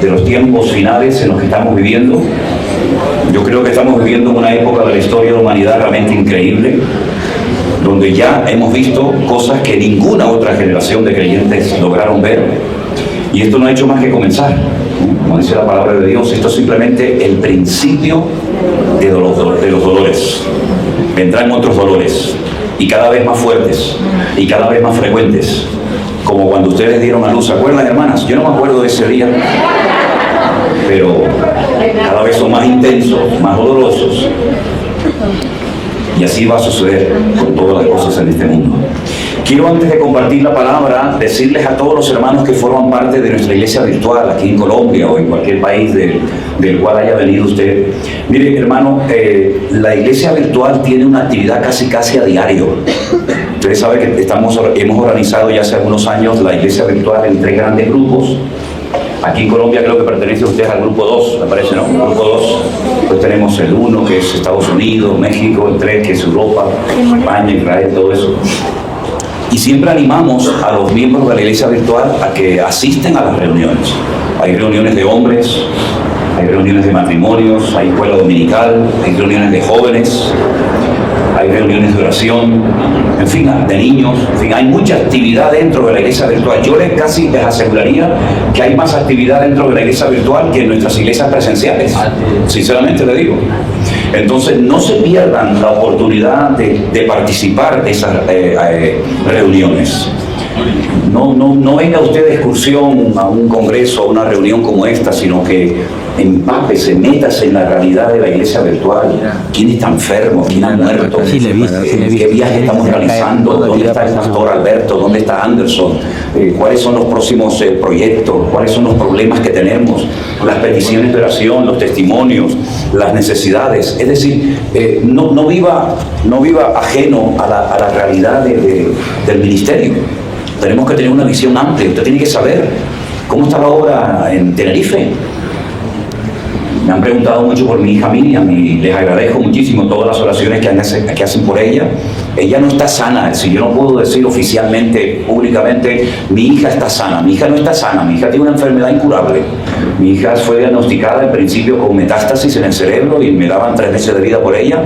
de los tiempos finales en los que estamos viviendo. Yo creo que estamos viviendo una época de la historia de la humanidad realmente increíble, donde ya hemos visto cosas que ninguna otra generación de creyentes lograron ver, y esto no ha hecho más que comenzar. Como dice la palabra de Dios, esto es simplemente el principio de los dolores. Vendrán otros dolores, y cada vez más fuertes, y cada vez más frecuentes, como cuando ustedes dieron a luz. ¿Se acuerdan, hermanas? Yo no me acuerdo de ese día, pero cada vez son más intensos, más dolorosos. Y así va a suceder con todas las cosas en este mundo. Quiero, antes de compartir la palabra, decirles a todos los hermanos que forman parte de nuestra iglesia virtual aquí en Colombia o en cualquier país del cual haya venido usted. Mire, hermano, la iglesia virtual tiene una actividad casi a diario. Ustedes saben que hemos organizado ya hace algunos años la iglesia virtual en 3 grandes grupos. Aquí en Colombia creo que pertenece usted al grupo 2, me parece, ¿no? Grupo 2. Pues tenemos el 1, que es Estados Unidos, México; el 3, que es Europa, España, Israel, todo eso. Y siempre animamos a los miembros de la iglesia virtual a que asisten a las reuniones. Hay reuniones de hombres, hay reuniones de matrimonios, hay escuela dominical, hay reuniones de jóvenes, hay reuniones de oración, en fin, de niños. En fin, hay mucha actividad dentro de la iglesia virtual. Yo casi les aseguraría que hay más actividad dentro de la iglesia virtual que en nuestras iglesias presenciales, sinceramente le digo. Entonces, no se pierdan la oportunidad de participar de esas reuniones. No venga usted de excursión a un congreso, a una reunión como esta, sino que empápese, métase en la realidad de la iglesia virtual. ¿Quién está enfermo? ¿Quién ha muerto? ¿Qué viaje estamos realizando? ¿Dónde está el pastor Alberto? ¿Dónde está Anderson? ¿Cuáles son los próximos proyectos? ¿Cuáles son los problemas que tenemos? Las peticiones de oración, los testimonios, las necesidades. Es decir, no viva ajeno a la realidad del ministerio. Tenemos que tener una visión amplia. Usted tiene que saber cómo está la obra en Tenerife. Me han preguntado mucho por mi hija Miriam y les agradezco muchísimo todas las oraciones que hacen por ella. Ella no está sana. Si yo no puedo decir oficialmente, públicamente, mi hija está sana. Mi hija no está sana. Mi hija tiene una enfermedad incurable. Mi hija fue diagnosticada al principio con metástasis en el cerebro y me daban 3 meses de vida por ella.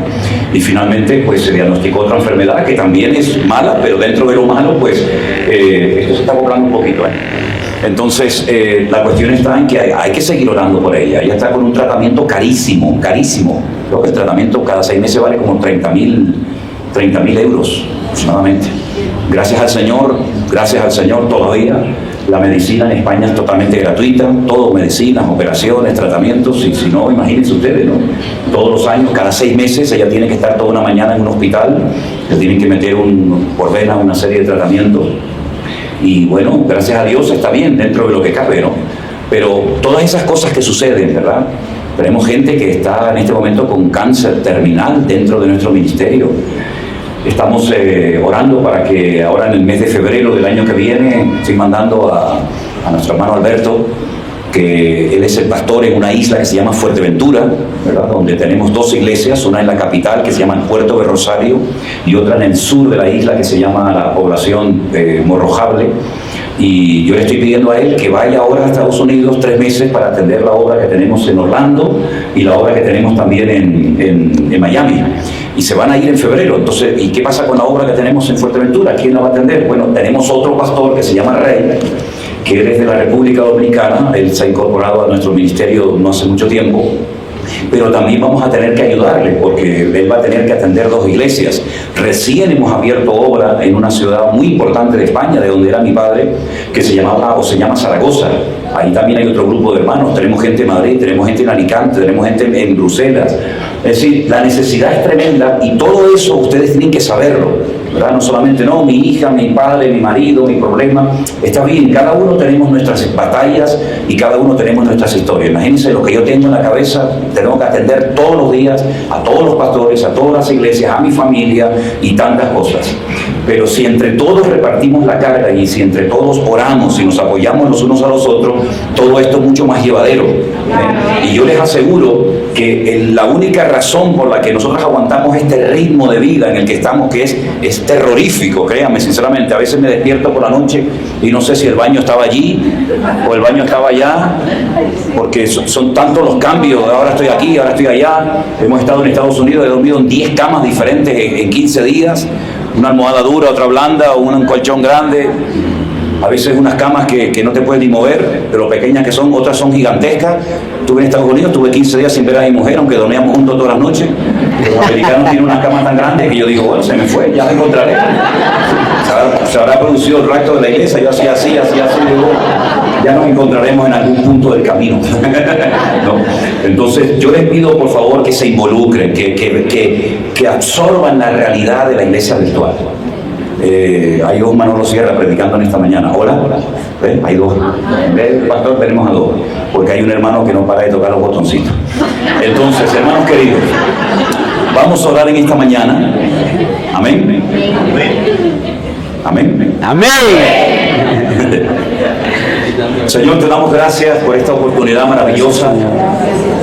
Y finalmente pues se diagnosticó otra enfermedad que también es mala, pero dentro de lo malo pues esto se está cobrando un poquito. Entonces, la cuestión está en que hay que seguir orando por ella. Ella está con un tratamiento carísimo. Creo que el tratamiento cada 6 meses vale como 30.000 euros aproximadamente. Gracias al Señor todavía la medicina en España es totalmente gratuita. Todo, medicinas, operaciones, tratamientos. Y si no, imagínense ustedes, ¿no? Todos los años, cada 6 meses, ella tiene que estar toda una mañana en un hospital. Le tienen que meter por vena una serie de tratamientos. Y bueno, gracias a Dios está bien dentro de lo que cabe, ¿no? Pero todas esas cosas que suceden, ¿verdad? Tenemos gente que está en este momento con cáncer terminal dentro de nuestro ministerio. Estamos orando para que ahora en el mes de febrero del año que viene, estoy mandando a nuestro hermano Alberto, que él es el pastor en una isla que se llama Fuerteventura, ¿verdad? Donde tenemos 2 iglesias, una en la capital que se llama Puerto de Rosario y otra en el sur de la isla que se llama la población Morrojable. Y yo le estoy pidiendo a él que vaya ahora a Estados Unidos 3 meses para atender la obra que tenemos en Orlando y la obra que tenemos también en Miami. Y se van a ir en febrero. Entonces, ¿y qué pasa con la obra que tenemos en Fuerteventura? ¿Quién la va a atender? Bueno, tenemos otro pastor que se llama Rey, que él es de la República Dominicana. Él se ha incorporado a nuestro ministerio no hace mucho tiempo, pero también vamos a tener que ayudarle porque él va a tener que atender 2 iglesias. Recién hemos abierto obra en una ciudad muy importante de España, de donde era mi padre, que se llama Zaragoza. Ahí también hay otro grupo de hermanos. Tenemos gente en Madrid, tenemos gente en Alicante, tenemos gente en Bruselas. Es decir, la necesidad es tremenda y todo eso ustedes tienen que saberlo, ¿verdad? No solamente, no, mi hija, mi padre, mi marido, mi problema. Está bien, cada uno tenemos nuestras batallas y cada uno tenemos nuestras historias. Imagínense lo que yo tengo en la cabeza. Tengo que atender todos los días a todos los pastores, a todas las iglesias, a mi familia y tantas cosas. Pero si entre todos repartimos la carga y si entre todos oramos y nos apoyamos los unos a los otros, todo esto es mucho más llevadero. Y yo les aseguro que la única razón por la que nosotros aguantamos este ritmo de vida en el que estamos, que es terrorífico, créanme sinceramente, a veces me despierto por la noche y no sé si el baño estaba allí o el baño estaba allá, porque son tantos los cambios, ahora estoy aquí, ahora estoy allá. Hemos estado en Estados Unidos, he dormido en 10 camas diferentes en 15 días, una almohada dura, otra blanda, o un colchón grande. A veces unas camas que no te puedes ni mover, de lo pequeñas que son, otras son gigantescas. Estuve en Estados Unidos, tuve 15 días sin ver a mi mujer, aunque dormíamos juntos todas las noches. Los americanos tienen unas camas tan grandes que yo digo, bueno, se me fue, ya la encontraré. Se habrá producido el resto de la iglesia, yo hacía así, digo, ya nos encontraremos en algún punto del camino. ¿No? Entonces, yo les pido, por favor, que se involucren, que absorban la realidad de la iglesia virtual. Hay dos Manolo Sierra predicando en esta mañana. Hola, ¿ven? Hay dos. En vez del pastor tenemos a dos, porque hay un hermano que no para de tocar los botoncitos. Entonces, hermanos queridos, vamos a orar en esta mañana. Amén. Amén. Amén. Señor, te damos gracias por esta oportunidad maravillosa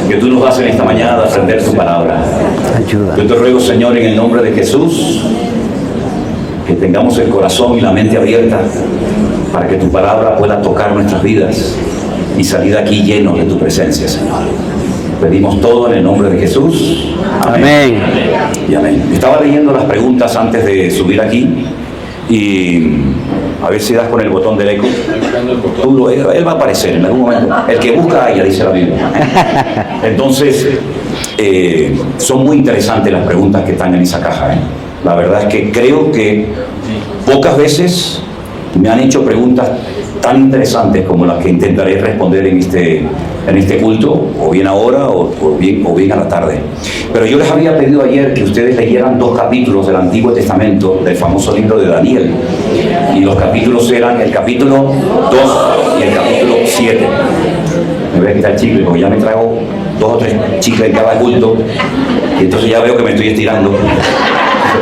que tú nos das en esta mañana de aprender tu palabra. Ayuda. Yo te ruego, Señor, en el nombre de Jesús, que tengamos el corazón y la mente abierta para que tu palabra pueda tocar nuestras vidas y salir de aquí llenos de tu presencia, Señor. Pedimos todo en el nombre de Jesús. Amén. Y amén. Estaba leyendo las preguntas antes de subir aquí y a ver si das con el botón del eco. Él va a aparecer en algún momento. El que busca haya, dice la Biblia. Entonces, son muy interesantes las preguntas que están en esa caja. La verdad es que creo que pocas veces me han hecho preguntas tan interesantes como las que intentaré responder en este culto, o bien ahora o bien a la tarde. Pero yo les había pedido ayer que ustedes leyeran 2 capítulos del Antiguo Testamento, del famoso libro de Daniel. Y los capítulos eran el capítulo 2 y el capítulo 7. Me voy a quitar el chicle porque ya me trago 2 o 3 chicles en cada culto y entonces ya veo que me estoy estirando.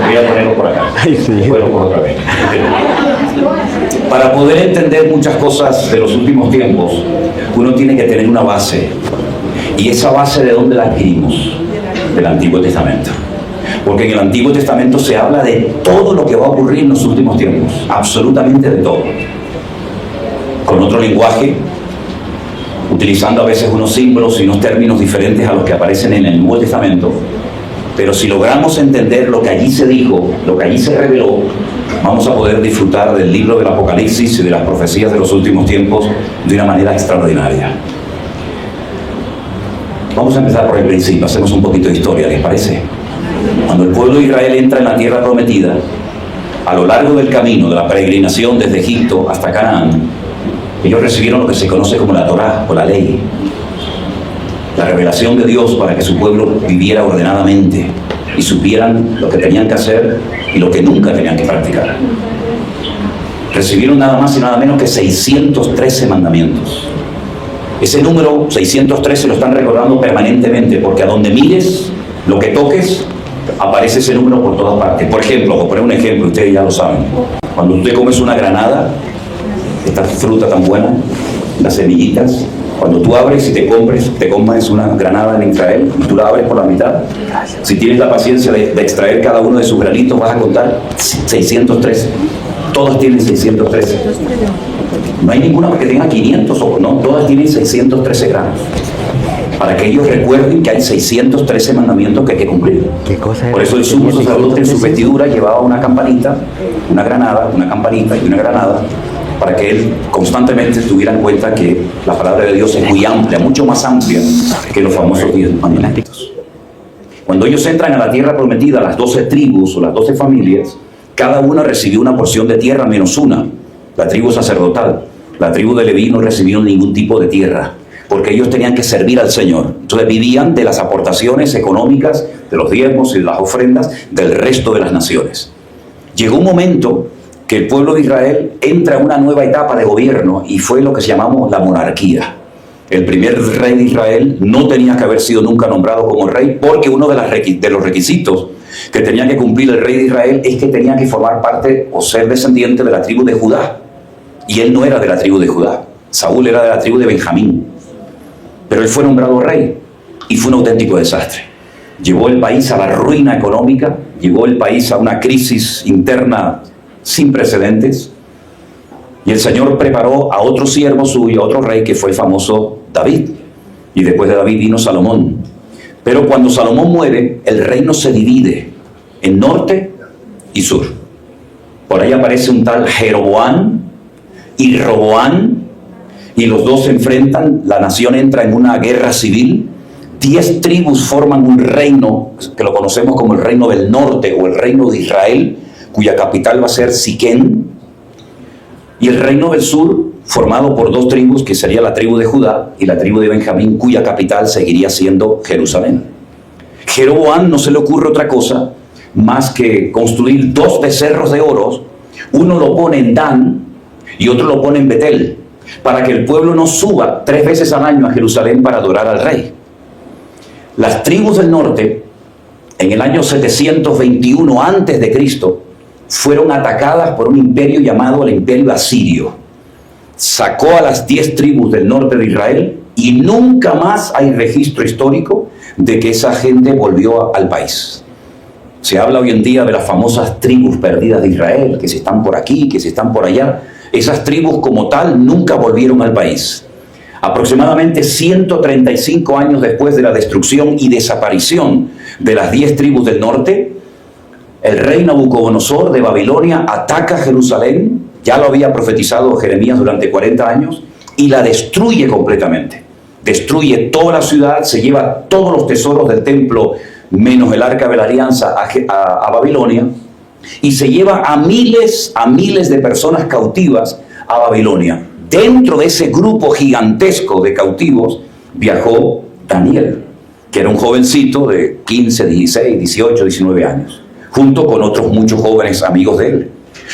Voy a ponerlo por acá. Ay, sí. Bueno, por otra vez. Para poder entender muchas cosas de los últimos tiempos, uno tiene que tener una base. ¿Y esa base de dónde la adquirimos? Del Antiguo Testamento. Porque en el Antiguo Testamento se habla de todo lo que va a ocurrir en los últimos tiempos. Absolutamente de todo. Con otro lenguaje, utilizando a veces unos símbolos y unos términos diferentes a los que aparecen en el Nuevo Testamento. Pero si logramos entender lo que allí se dijo, lo que allí se reveló, vamos a poder disfrutar del libro del Apocalipsis y de las profecías de los últimos tiempos de una manera extraordinaria. Vamos a empezar por el principio, hacemos un poquito de historia, ¿les parece? Cuando el pueblo de Israel entra en la tierra prometida, a lo largo del camino de la peregrinación desde Egipto hasta Canaán, ellos recibieron lo que se conoce como la Torá o la ley. La revelación de Dios para que su pueblo viviera ordenadamente y supieran lo que tenían que hacer y lo que nunca tenían que practicar. Recibieron nada más y nada menos que 613 mandamientos. Ese número 613 lo están recordando permanentemente porque a donde mires, lo que toques, aparece ese número por todas partes. Por ejemplo, voy a poner un ejemplo, ustedes ya lo saben. Cuando usted comes una granada, esta fruta tan buena, las semillitas, cuando tú abres y te comes una granada en Israel, y tú la abres por la mitad, si tienes la paciencia de extraer cada uno de sus granitos, vas a contar 613. Todas tienen 613. No hay ninguna que tenga 500 o no, todas tienen 613 granos. Para que ellos recuerden que hay 613 mandamientos que hay que cumplir. ¿Qué cosa era? Por eso el sumo sacerdote en su vestidura llevaba una campanita, una granada, una campanita y una granada, para que él constantemente tuviera en cuenta que la palabra de Dios es muy amplia, mucho más amplia que los famosos 10 mandamientos. Cuando ellos entran a la tierra prometida, las 12 tribus o las 12 familias, cada una recibió una porción de tierra menos una, la tribu sacerdotal. La tribu de Leví no recibió ningún tipo de tierra, porque ellos tenían que servir al Señor. Entonces vivían de las aportaciones económicas, de los diezmos y de las ofrendas del resto de las naciones. Llegó un momento que el pueblo de Israel entra en una nueva etapa de gobierno y fue lo que llamamos la monarquía. El primer rey de Israel no tenía que haber sido nunca nombrado como rey porque uno de los requisitos que tenía que cumplir el rey de Israel es que tenía que formar parte o ser descendiente de la tribu de Judá. Y él no era de la tribu de Judá. Saúl era de la tribu de Benjamín. Pero él fue nombrado rey y fue un auténtico desastre. Llevó el país a la ruina económica, llevó el país a una crisis interna sin precedentes. Y el Señor preparó a otro siervo suyo, a otro rey, que fue el famoso David. Y después de David vino Salomón. Pero cuando Salomón muere, el reino se divide en norte y sur. Por ahí aparece un tal Jeroboam y Roboam, y los dos se enfrentan, la nación entra en una guerra civil. 10 tribus forman un reino, que lo conocemos como el reino del norte, o el reino de Israel, cuya capital va a ser Siquén. Y el reino del sur, formado por 2 tribus, que sería la tribu de Judá y la tribu de Benjamín, cuya capital seguiría siendo Jerusalén. Jeroboam no se le ocurre otra cosa más que construir 2 becerros de oro. Uno lo pone en Dan y otro lo pone en Betel, para que el pueblo no suba 3 veces al año a Jerusalén para adorar al rey. Las tribus del norte, en el año 721 a.C., fueron atacadas por un imperio llamado el Imperio Asirio. Sacó a las 10 tribus del norte de Israel y nunca más hay registro histórico de que esa gente volvió al país. Se habla hoy en día de las famosas tribus perdidas de Israel, que si están por aquí, que si están por allá. Esas tribus como tal nunca volvieron al país. Aproximadamente 135 años después de la destrucción y desaparición de las 10 tribus del norte, el rey Nabucodonosor de Babilonia ataca Jerusalén, ya lo había profetizado Jeremías durante 40 años, y la destruye completamente. Destruye toda la ciudad, se lleva todos los tesoros del templo, menos el arca de la alianza, a Babilonia, y se lleva a miles de personas cautivas a Babilonia. Dentro de ese grupo gigantesco de cautivos viajó Daniel, que era un jovencito de 15, 16, 18, 19 años, junto con otros muchos jóvenes amigos de él.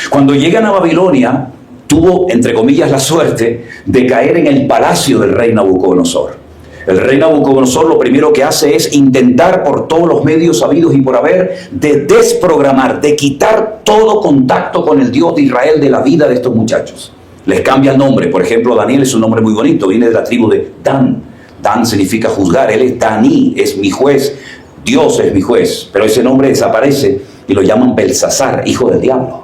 Cuando llegan a Babilonia, tuvo, entre comillas, la suerte de caer en el palacio del rey Nabucodonosor. El rey Nabucodonosor lo primero que hace es intentar por todos los medios habidos y por haber de desprogramar, de quitar todo contacto con el Dios de Israel de la vida de estos muchachos. Les cambia el nombre. Por ejemplo, Daniel es un nombre muy bonito, viene de la tribu de Dan. Dan significa juzgar, él es Daní, es mi juez, Dios es mi juez. Pero ese nombre desaparece y lo llaman Belsasar, hijo del diablo.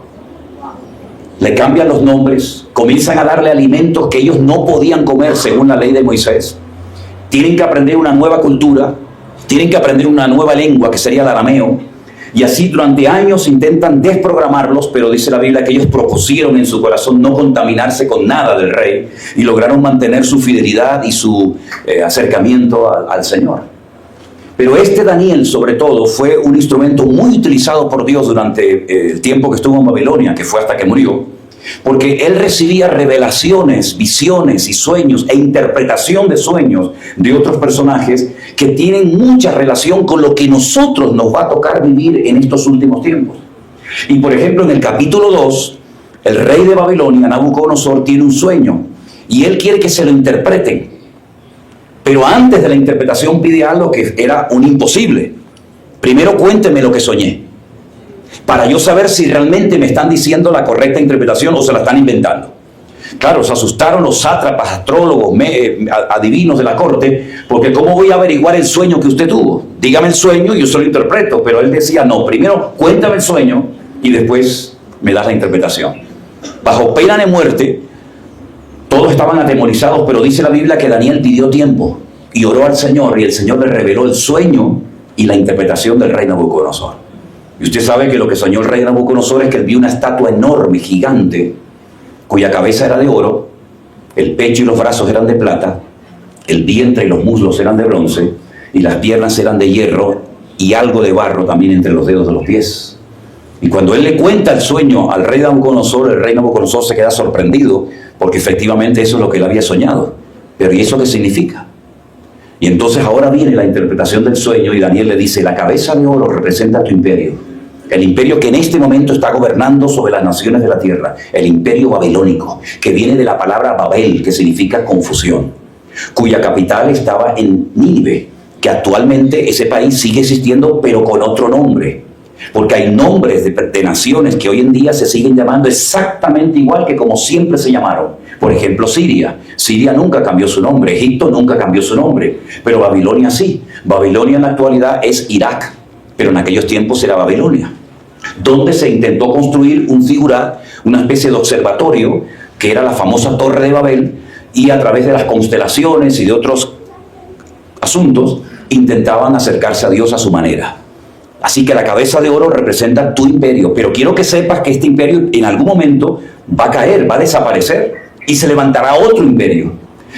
Le cambian los nombres, comienzan a darle alimentos que ellos no podían comer según la ley de Moisés. Tienen que aprender una nueva cultura, tienen que aprender una nueva lengua que sería el arameo, y así durante años intentan desprogramarlos, pero dice la Biblia que ellos propusieron en su corazón no contaminarse con nada del rey y lograron mantener su fidelidad y su acercamiento al Señor. Pero este Daniel, sobre todo, fue un instrumento muy utilizado por Dios durante el tiempo que estuvo en Babilonia, que fue hasta que murió, porque él recibía revelaciones, visiones y sueños e interpretación de sueños de otros personajes que tienen mucha relación con lo que nosotros nos va a tocar vivir en estos últimos tiempos. Y por ejemplo, en el capítulo 2, el rey de Babilonia, Nabucodonosor, tiene un sueño y él quiere que se lo interpreten. Pero antes de la interpretación pide algo que era un imposible. Primero cuénteme lo que soñé, para yo saber si realmente me están diciendo la correcta interpretación o se la están inventando. Claro, se asustaron los sátrapas, astrólogos, adivinos de la corte, porque ¿cómo voy a averiguar el sueño que usted tuvo? Dígame el sueño y yo se lo interpreto. Pero él decía, no, primero cuéntame el sueño y después me das la interpretación. Bajo pena de muerte, todos estaban atemorizados, pero dice la Biblia que Daniel pidió tiempo y oró al Señor, y el Señor le reveló el sueño y la interpretación del rey Nabucodonosor. Y usted sabe que lo que soñó el rey Nabucodonosor es que él vio una estatua enorme, gigante, cuya cabeza era de oro, el pecho y los brazos eran de plata, el vientre y los muslos eran de bronce, y las piernas eran de hierro, y algo de barro también entre los dedos de los pies. Y cuando él le cuenta el sueño al rey Nabucodonosor, el rey Nabucodonosor se queda sorprendido, porque efectivamente eso es lo que él había soñado. Pero ¿y eso qué significa? Y entonces ahora viene la interpretación del sueño, y Daniel le dice, la cabeza de oro representa tu imperio, el imperio que en este momento está gobernando sobre las naciones de la tierra, el imperio babilónico, que viene de la palabra Babel, que significa confusión, cuya capital estaba en Nínive, que actualmente ese país sigue existiendo, pero con otro nombre. Porque hay nombres de naciones que hoy en día se siguen llamando exactamente igual que como siempre se llamaron. Por ejemplo, Siria. Siria nunca cambió su nombre, Egipto nunca cambió su nombre, pero Babilonia sí. Babilonia en la actualidad es Irak, pero en aquellos tiempos era Babilonia, donde se intentó construir un zigurat, una especie de observatorio, que era la famosa Torre de Babel, y a través de las constelaciones y de otros asuntos, intentaban acercarse a Dios a su manera. Así que la cabeza de oro representa tu imperio, pero quiero que sepas que este imperio en algún momento va a caer, va a desaparecer, y se levantará otro imperio.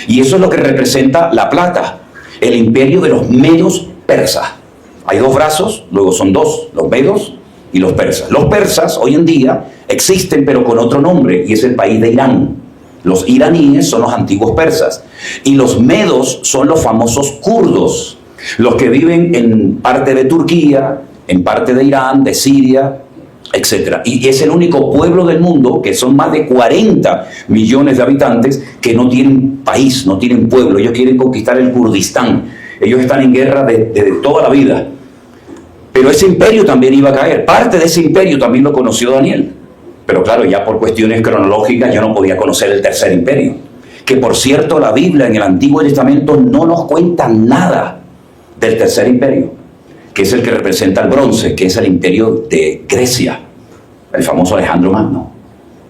Y eso es lo que representa la plata, el imperio de los medos persas. Hay dos brazos, luego son dos, los medos y los persas. Los persas hoy en día existen pero con otro nombre, y es el país de Irán. Los iraníes son los antiguos persas, y los medos son los famosos kurdos, los que viven en parte de Turquía, en parte de Irán, de Siria, etc. Y es el único pueblo del mundo, que son más de 40 millones de habitantes, que no tienen país, no tienen pueblo. Ellos quieren conquistar el Kurdistán. Ellos están en guerra desde toda la vida. Pero ese imperio también iba a caer. Parte de ese imperio también lo conoció Daniel. Pero claro, ya por cuestiones cronológicas yo no podía conocer el tercer imperio. Que por cierto, la Biblia en el Antiguo Testamento no nos cuenta nada del tercer imperio, que es el que representa el bronce, que es el imperio de Grecia, el famoso Alejandro Magno.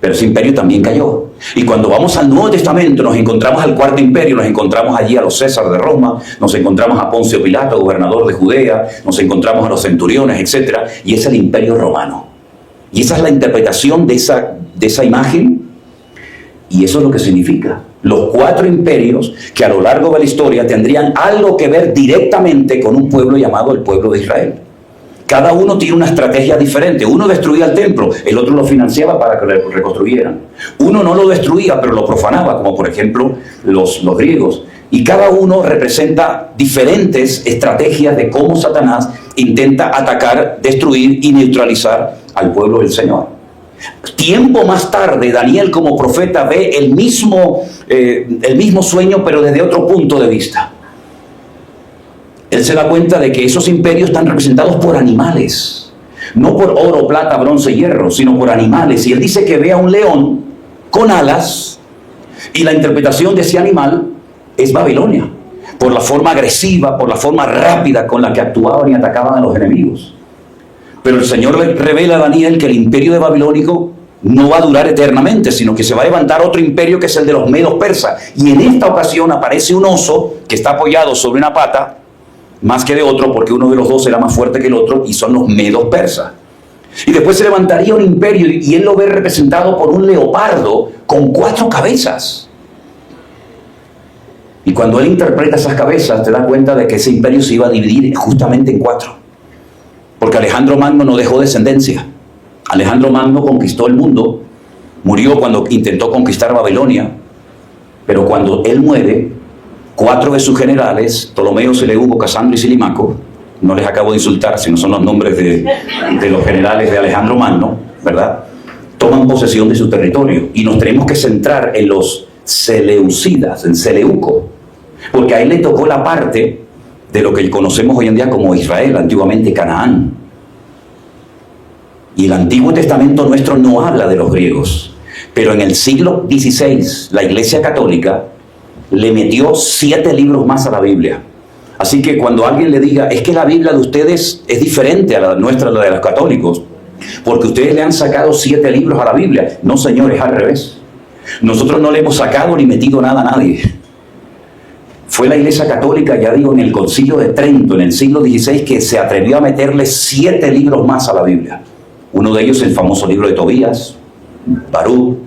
Pero ese imperio también cayó. Y cuando vamos al Nuevo Testamento nos encontramos al cuarto imperio, nos encontramos allí a los César de Roma, nos encontramos a Poncio Pilato, gobernador de Judea, nos encontramos a los centuriones, etc. Y es el imperio romano. Y esa es la interpretación de esa imagen, y eso es lo que significa. Los cuatro imperios que a lo largo de la historia tendrían algo que ver directamente con un pueblo llamado el pueblo de Israel. Cada uno tiene una estrategia diferente. Uno destruía el templo, el otro lo financiaba para que lo reconstruyeran. Uno no lo destruía, pero lo profanaba, como por ejemplo los griegos. Y cada uno representa diferentes estrategias de cómo Satanás intenta atacar, destruir y neutralizar al pueblo del Señor. Tiempo más tarde, Daniel como profeta ve el mismo sueño, pero desde otro punto de vista. Él se da cuenta de que esos imperios están representados por animales, no por oro, plata, bronce, hierro, sino por animales. Y él dice que ve a un león con alas, y la interpretación de ese animal es Babilonia, por la forma agresiva, por la forma rápida con la que actuaban y atacaban a los enemigos. Pero el Señor le revela a Daniel que el imperio de Babilónico no va a durar eternamente, sino que se va a levantar otro imperio, que es el de los medos persas. Y en esta ocasión aparece un oso que está apoyado sobre una pata, más que de otro, porque uno de los dos era más fuerte que el otro, y son los medos persas. Y después se levantaría un imperio, y él lo ve representado por un leopardo con 4 cabezas. Y cuando él interpreta esas cabezas, te das cuenta de que ese imperio se iba a dividir justamente en 4. Porque Alejandro Magno no dejó descendencia. Alejandro Magno conquistó el mundo, murió cuando intentó conquistar Babilonia, pero cuando él muere, 4 de sus generales, Ptolomeo, Seleuco, Casandro y Silimaco, no les acabo de insultar, sino son los nombres de los generales de Alejandro Magno, ¿verdad?, toman posesión de su territorio. Y nos tenemos que centrar en los seleucidas, en Seleuco, porque a él le tocó la parte de lo que conocemos hoy en día como Israel, antiguamente Canaán. Y el Antiguo Testamento nuestro no habla de los griegos, pero en el siglo XVI la Iglesia Católica le metió 7 libros más a la Biblia. Así que cuando alguien le diga, es que la Biblia de ustedes es diferente a la nuestra, la de los católicos, porque ustedes le han sacado 7 libros a la Biblia. No, señores, al revés. Nosotros no le hemos sacado ni metido nada a nadie. Fue la Iglesia Católica, ya digo, en el Concilio de Trento, en el siglo XVI, que se atrevió a meterle 7 libros más a la Biblia. Uno de ellos, el famoso libro de Tobías, Baruch,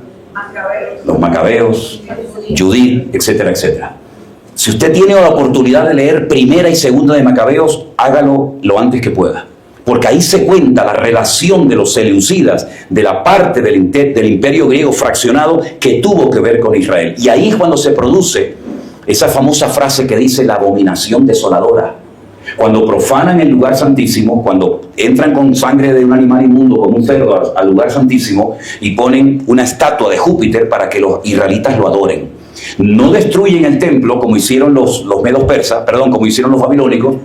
los Macabeos, Judith, etcétera, etcétera. Si usted tiene la oportunidad de leer Primera y Segunda de Macabeos, hágalo lo antes que pueda. Porque ahí se cuenta la relación de los seleucidas, de la parte del imperio griego fraccionado que tuvo que ver con Israel. Y ahí es cuando se produce esa famosa frase que dice la abominación desoladora. Cuando profanan el lugar santísimo, cuando entran con sangre de un animal inmundo, como un cerdo, al lugar santísimo, y ponen una estatua de Júpiter para que los israelitas lo adoren. No destruyen el templo como hicieron los medos persas, como hicieron los babilónicos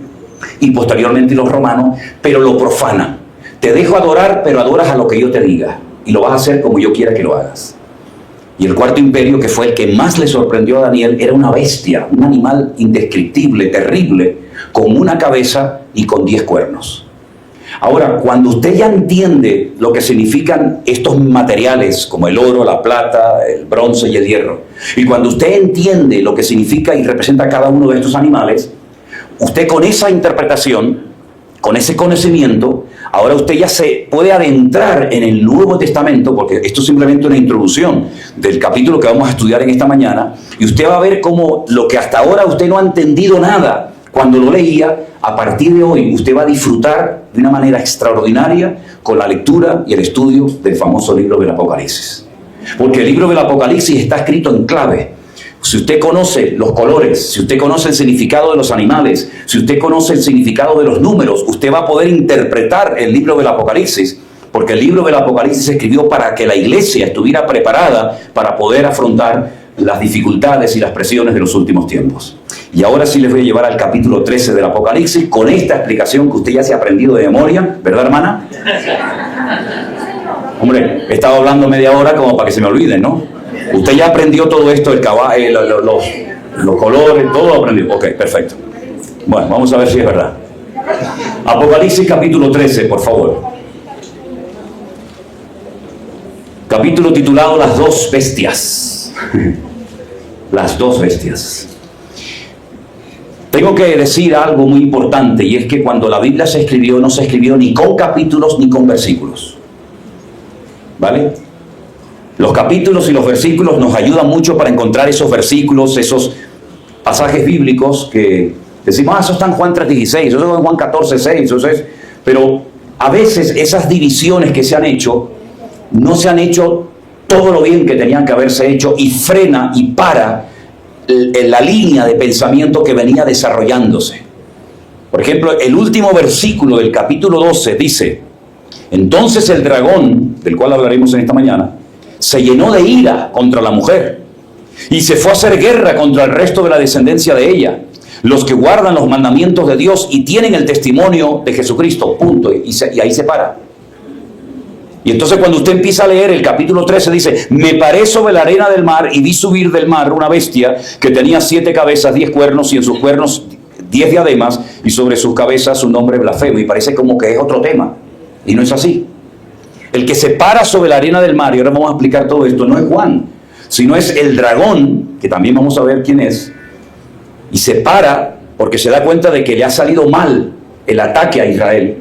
y posteriormente los romanos, pero lo profanan. Te dejo adorar, pero adoras a lo que yo te diga. Y lo vas a hacer como yo quiera que lo hagas. Y el cuarto imperio, que fue el que más le sorprendió a Daniel, era una bestia, un animal indescriptible, terrible, con una cabeza y con 10 cuernos. Ahora, cuando usted ya entiende lo que significan estos materiales, como el oro, la plata, el bronce y el hierro, y cuando usted entiende lo que significa y representa cada uno de estos animales, usted con esa interpretación, con ese conocimiento, ahora usted ya se puede adentrar en el Nuevo Testamento, porque esto es simplemente una introducción del capítulo que vamos a estudiar en esta mañana, y usted va a ver cómo lo que hasta ahora usted no ha entendido nada cuando lo leía, a partir de hoy usted va a disfrutar de una manera extraordinaria con la lectura y el estudio del famoso libro del Apocalipsis. Porque el libro del Apocalipsis está escrito en clave. Si usted conoce los colores, si usted conoce el significado de los animales, si usted conoce el significado de los números, usted va a poder interpretar el libro del Apocalipsis, porque el libro del Apocalipsis se escribió para que la iglesia estuviera preparada para poder afrontar las dificultades y las presiones de los últimos tiempos. Y ahora sí les voy a llevar al capítulo 13 del Apocalipsis con esta explicación que usted ya se ha aprendido de memoria, ¿verdad, hermana? Hombre, he estado hablando media hora como para que se me olviden, ¿no? Usted ya aprendió todo esto, el caballo, los colores, todo lo aprendió. Ok, perfecto. Bueno, vamos a ver si es verdad. Apocalipsis capítulo 13, por favor. Capítulo titulado Las dos bestias. Las dos bestias. Tengo que decir algo muy importante, y es que cuando la Biblia se escribió, no se escribió ni con capítulos ni con versículos. ¿Vale? Los capítulos y los versículos nos ayudan mucho para encontrar esos versículos, esos pasajes bíblicos que decimos, eso está en Juan 3:16, eso está en Juan 14:6, eso es. Pero a veces esas divisiones que se han hecho, no se han hecho todo lo bien que tenían que haberse hecho, y frena y para la línea de pensamiento que venía desarrollándose. Por ejemplo, el último versículo del capítulo 12 dice: entonces el dragón, del cual hablaremos en esta mañana, se llenó de ira contra la mujer y se fue a hacer guerra contra el resto de la descendencia de ella, los que guardan los mandamientos de Dios y tienen el testimonio de Jesucristo, punto, y ahí se para. Y entonces cuando usted empieza a leer el capítulo 13 dice: me paré sobre la arena del mar y vi subir del mar una bestia que tenía 7 cabezas, 10 cuernos, y en sus cuernos 10 diademas, y sobre sus cabezas un nombre blasfemo. Y parece como que es otro tema, y no es así. El que se para sobre la arena del mar, y ahora vamos a explicar todo esto, no es Juan, sino es el dragón, que también vamos a ver quién es, y se para porque se da cuenta de que le ha salido mal el ataque a Israel.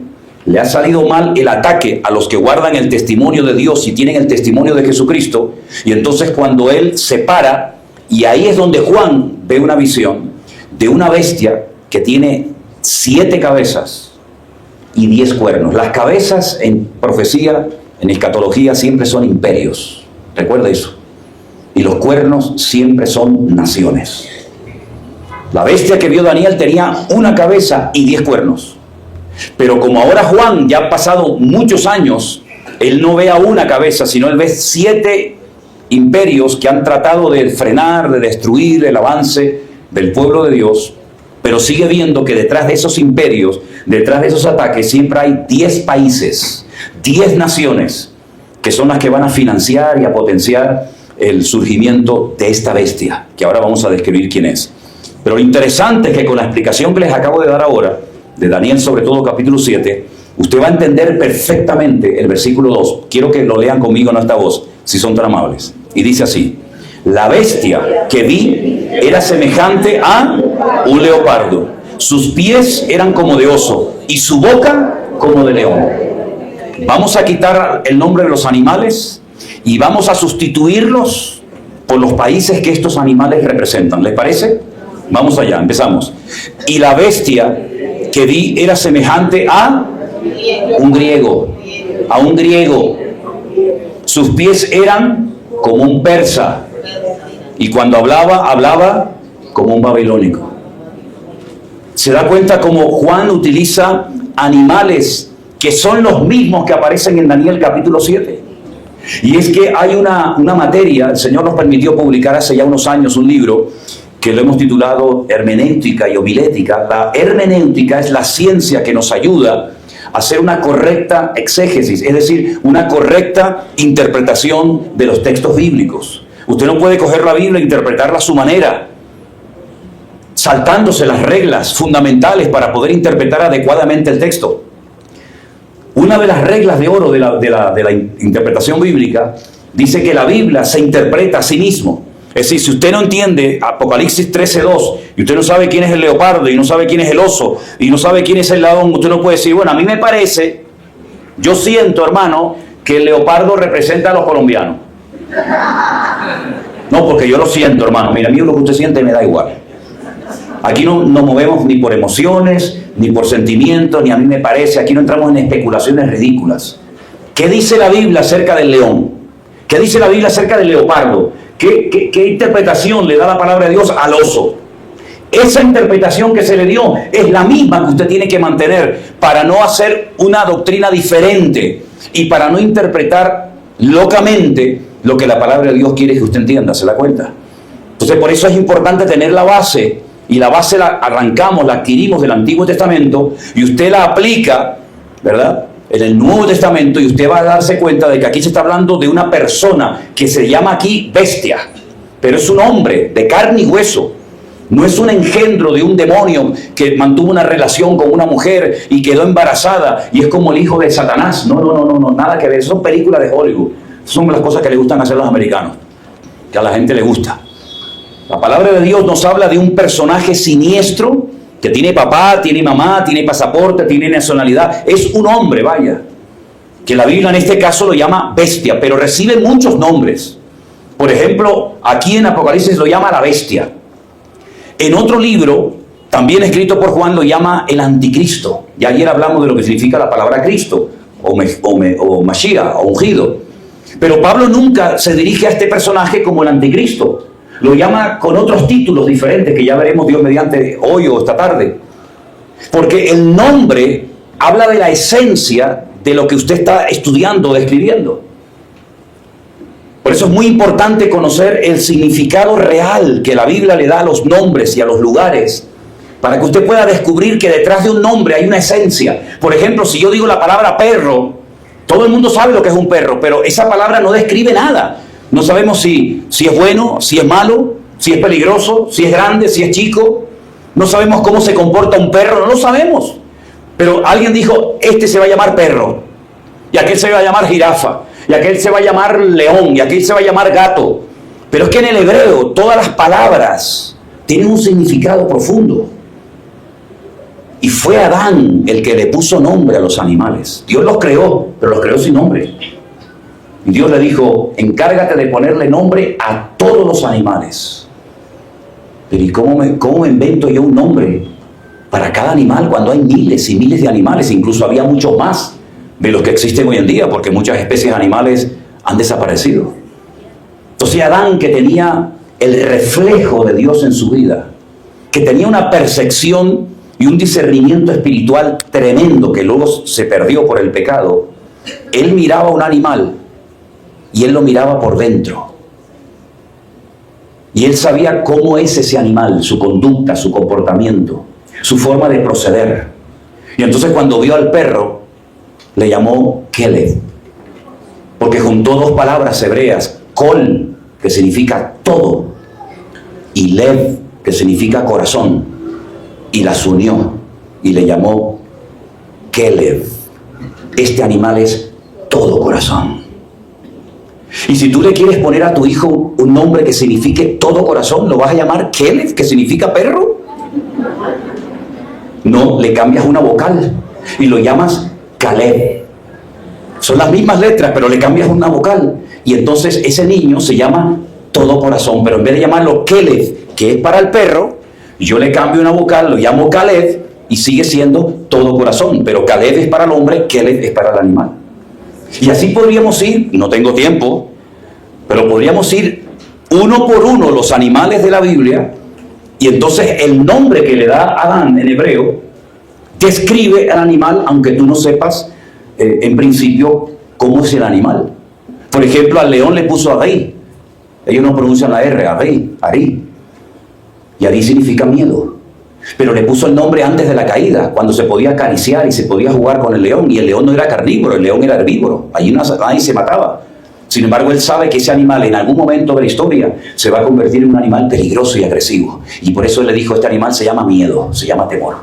Le ha salido mal el ataque a los que guardan el testimonio de Dios y tienen el testimonio de Jesucristo. Y entonces cuando él se para, y ahí es donde Juan ve una visión de una bestia que tiene 7 cabezas y 10 cuernos. Las cabezas en profecía, en escatología, siempre son imperios. Recuerda eso. Y los cuernos siempre son naciones. La bestia que vio Daniel tenía una cabeza y 10 cuernos. Pero como ahora Juan, ya han pasado muchos años, él no ve a una cabeza, sino él ve 7 imperios que han tratado de frenar, de destruir el avance del pueblo de Dios, pero sigue viendo que detrás de esos imperios, detrás de esos ataques, siempre hay 10 países, 10 naciones, que son las que van a financiar y a potenciar el surgimiento de esta bestia, que ahora vamos a describir quién es. Pero lo interesante es que con la explicación que les acabo de dar ahora, de Daniel, sobre todo capítulo 7, usted va a entender perfectamente el versículo 2. Quiero que lo lean conmigo en alta voz, si son tan amables. Y dice así: la bestia que vi era semejante a un leopardo. Sus pies eran como de oso y su boca como de león. Vamos a quitar el nombre de los animales y vamos a sustituirlos por los países que estos animales representan. ¿Les parece? Vamos allá, empezamos. Y la bestia que vi era semejante a un griego, Sus pies eran como un persa, y cuando hablaba como un babilónico. Se da cuenta como Juan utiliza animales que son los mismos que aparecen en Daniel capítulo 7. Y es que hay una materia, el Señor nos permitió publicar hace ya unos años un libro que lo hemos titulado Hermenéutica y Homilética. La hermenéutica es la ciencia que nos ayuda hacer una correcta exégesis, es decir, una correcta interpretación de los textos bíblicos. Usted no puede coger la Biblia e interpretarla a su manera, saltándose las reglas fundamentales para poder interpretar adecuadamente el texto. Una de las reglas de oro de la interpretación bíblica dice que la Biblia se interpreta a sí mismo. Es decir, si usted no entiende Apocalipsis 13:2 y usted no sabe quién es el leopardo y no sabe quién es el oso y no sabe quién es el león, usted no puede decir, bueno, a mí me parece, yo siento, hermano, que el leopardo representa a los colombianos. No, porque yo lo siento, hermano. Mira, a mí lo que usted siente me da igual. Aquí no nos movemos ni por emociones, ni por sentimientos, ni a mí me parece. Aquí no entramos en especulaciones ridículas. ¿Qué dice la Biblia acerca del león? ¿Qué dice la Biblia acerca del leopardo? ¿Qué interpretación le da la palabra de Dios al oso? Esa interpretación que se le dio es la misma que usted tiene que mantener para no hacer una doctrina diferente y para no interpretar locamente lo que la palabra de Dios quiere que usted entienda. ¿Se da cuenta? Entonces, por eso es importante tener la base. Y la base la arrancamos, la adquirimos del Antiguo Testamento y usted la aplica, ¿verdad?, en el Nuevo Testamento, y usted va a darse cuenta de que aquí se está hablando de una persona que se llama aquí bestia, pero es un hombre de carne y hueso. No es un engendro de un demonio que mantuvo una relación con una mujer y quedó embarazada y es como el hijo de Satanás. No, nada que ver. Son películas de Hollywood. Son las cosas que le gustan hacer los americanos, que a la gente le gusta. La palabra de Dios nos habla de un personaje siniestro que tiene papá, tiene mamá, tiene pasaporte, tiene nacionalidad. Es un hombre, vaya, que la Biblia en este caso lo llama bestia, pero recibe muchos nombres. Por ejemplo, aquí en Apocalipsis lo llama la bestia. En otro libro, también escrito por Juan, lo llama el anticristo. Y ayer hablamos de lo que significa la palabra Cristo, o Mashiach, o ungido. Pero Pablo nunca se dirige a este personaje como el anticristo. Lo llama con otros títulos diferentes que ya veremos Dios mediante hoy o esta tarde. Porque el nombre habla de la esencia de lo que usted está estudiando o describiendo. Por eso es muy importante conocer el significado real que la Biblia le da a los nombres y a los lugares, para que usted pueda descubrir que detrás de un nombre hay una esencia. Por ejemplo, si yo digo la palabra perro, todo el mundo sabe lo que es un perro, pero esa palabra no describe nada. No sabemos si es bueno, si es malo, si es peligroso, si es grande, si es chico. No sabemos cómo se comporta un perro, no lo sabemos. Pero alguien dijo, este se va a llamar perro, y aquel se va a llamar jirafa, y aquel se va a llamar león, y aquel se va a llamar gato. Pero es que en el hebreo todas las palabras tienen un significado profundo. Y fue Adán el que le puso nombre a los animales. Dios los creó, pero los creó sin nombre. Y Dios le dijo, encárgate de ponerle nombre a todos los animales. Pero ¿y cómo me invento yo un nombre para cada animal cuando hay miles y miles de animales? Incluso había muchos más de los que existen hoy en día, porque muchas especies de animales han desaparecido. Entonces Adán, que tenía el reflejo de Dios en su vida, que tenía una percepción y un discernimiento espiritual tremendo que luego se perdió por el pecado, él miraba un animal y él lo miraba por dentro. Y él sabía cómo es ese animal, su conducta, su comportamiento, su forma de proceder. Y entonces cuando vio al perro, le llamó Keleb, porque juntó dos palabras hebreas, Kol, que significa todo, y Lev, que significa corazón, y las unió y le llamó Keleb. Este animal es todo corazón. Y si tú le quieres poner a tu hijo un nombre que signifique todo corazón, ¿lo vas a llamar Keleb, que significa perro? No, le cambias una vocal y lo llamas Caleb. Son las mismas letras, pero le cambias una vocal. Y entonces ese niño se llama todo corazón. Pero en vez de llamarlo Keleb, que es para el perro, yo le cambio una vocal, lo llamo Caleb y sigue siendo todo corazón. Pero Caleb es para el hombre, Keleb es para el animal. Y así podríamos ir, no tengo tiempo, pero podríamos ir uno por uno los animales de la Biblia, y entonces el nombre que le da Adán en hebreo describe al animal, aunque tú no sepas en principio cómo es el animal. Por ejemplo, al león le puso Ari. Ellos no pronuncian la R, Ari. Y Ari significa miedo. Pero le puso el nombre antes de la caída, cuando se podía acariciar y se podía jugar con el león. Y el león no era carnívoro, el león era herbívoro. Allí nadie se mataba. Sin embargo, él sabe que ese animal en algún momento de la historia se va a convertir en un animal peligroso y agresivo. Y por eso él le dijo, este animal se llama miedo, se llama temor.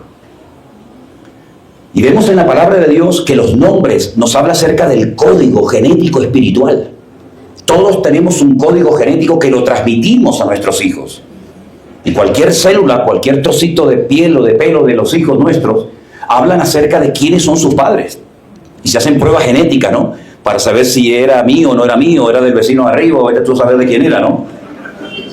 Y vemos en la palabra de Dios que los nombres nos habla acerca del código genético espiritual. Todos tenemos un código genético que lo transmitimos a nuestros hijos. Y cualquier célula, cualquier trocito de piel o de pelo de los hijos nuestros, hablan acerca de quiénes son sus padres. Y se hacen pruebas genéticas, ¿no? Para saber si era mío o no era mío, era del vecino de arriba, o era tú saber de quién era, ¿no?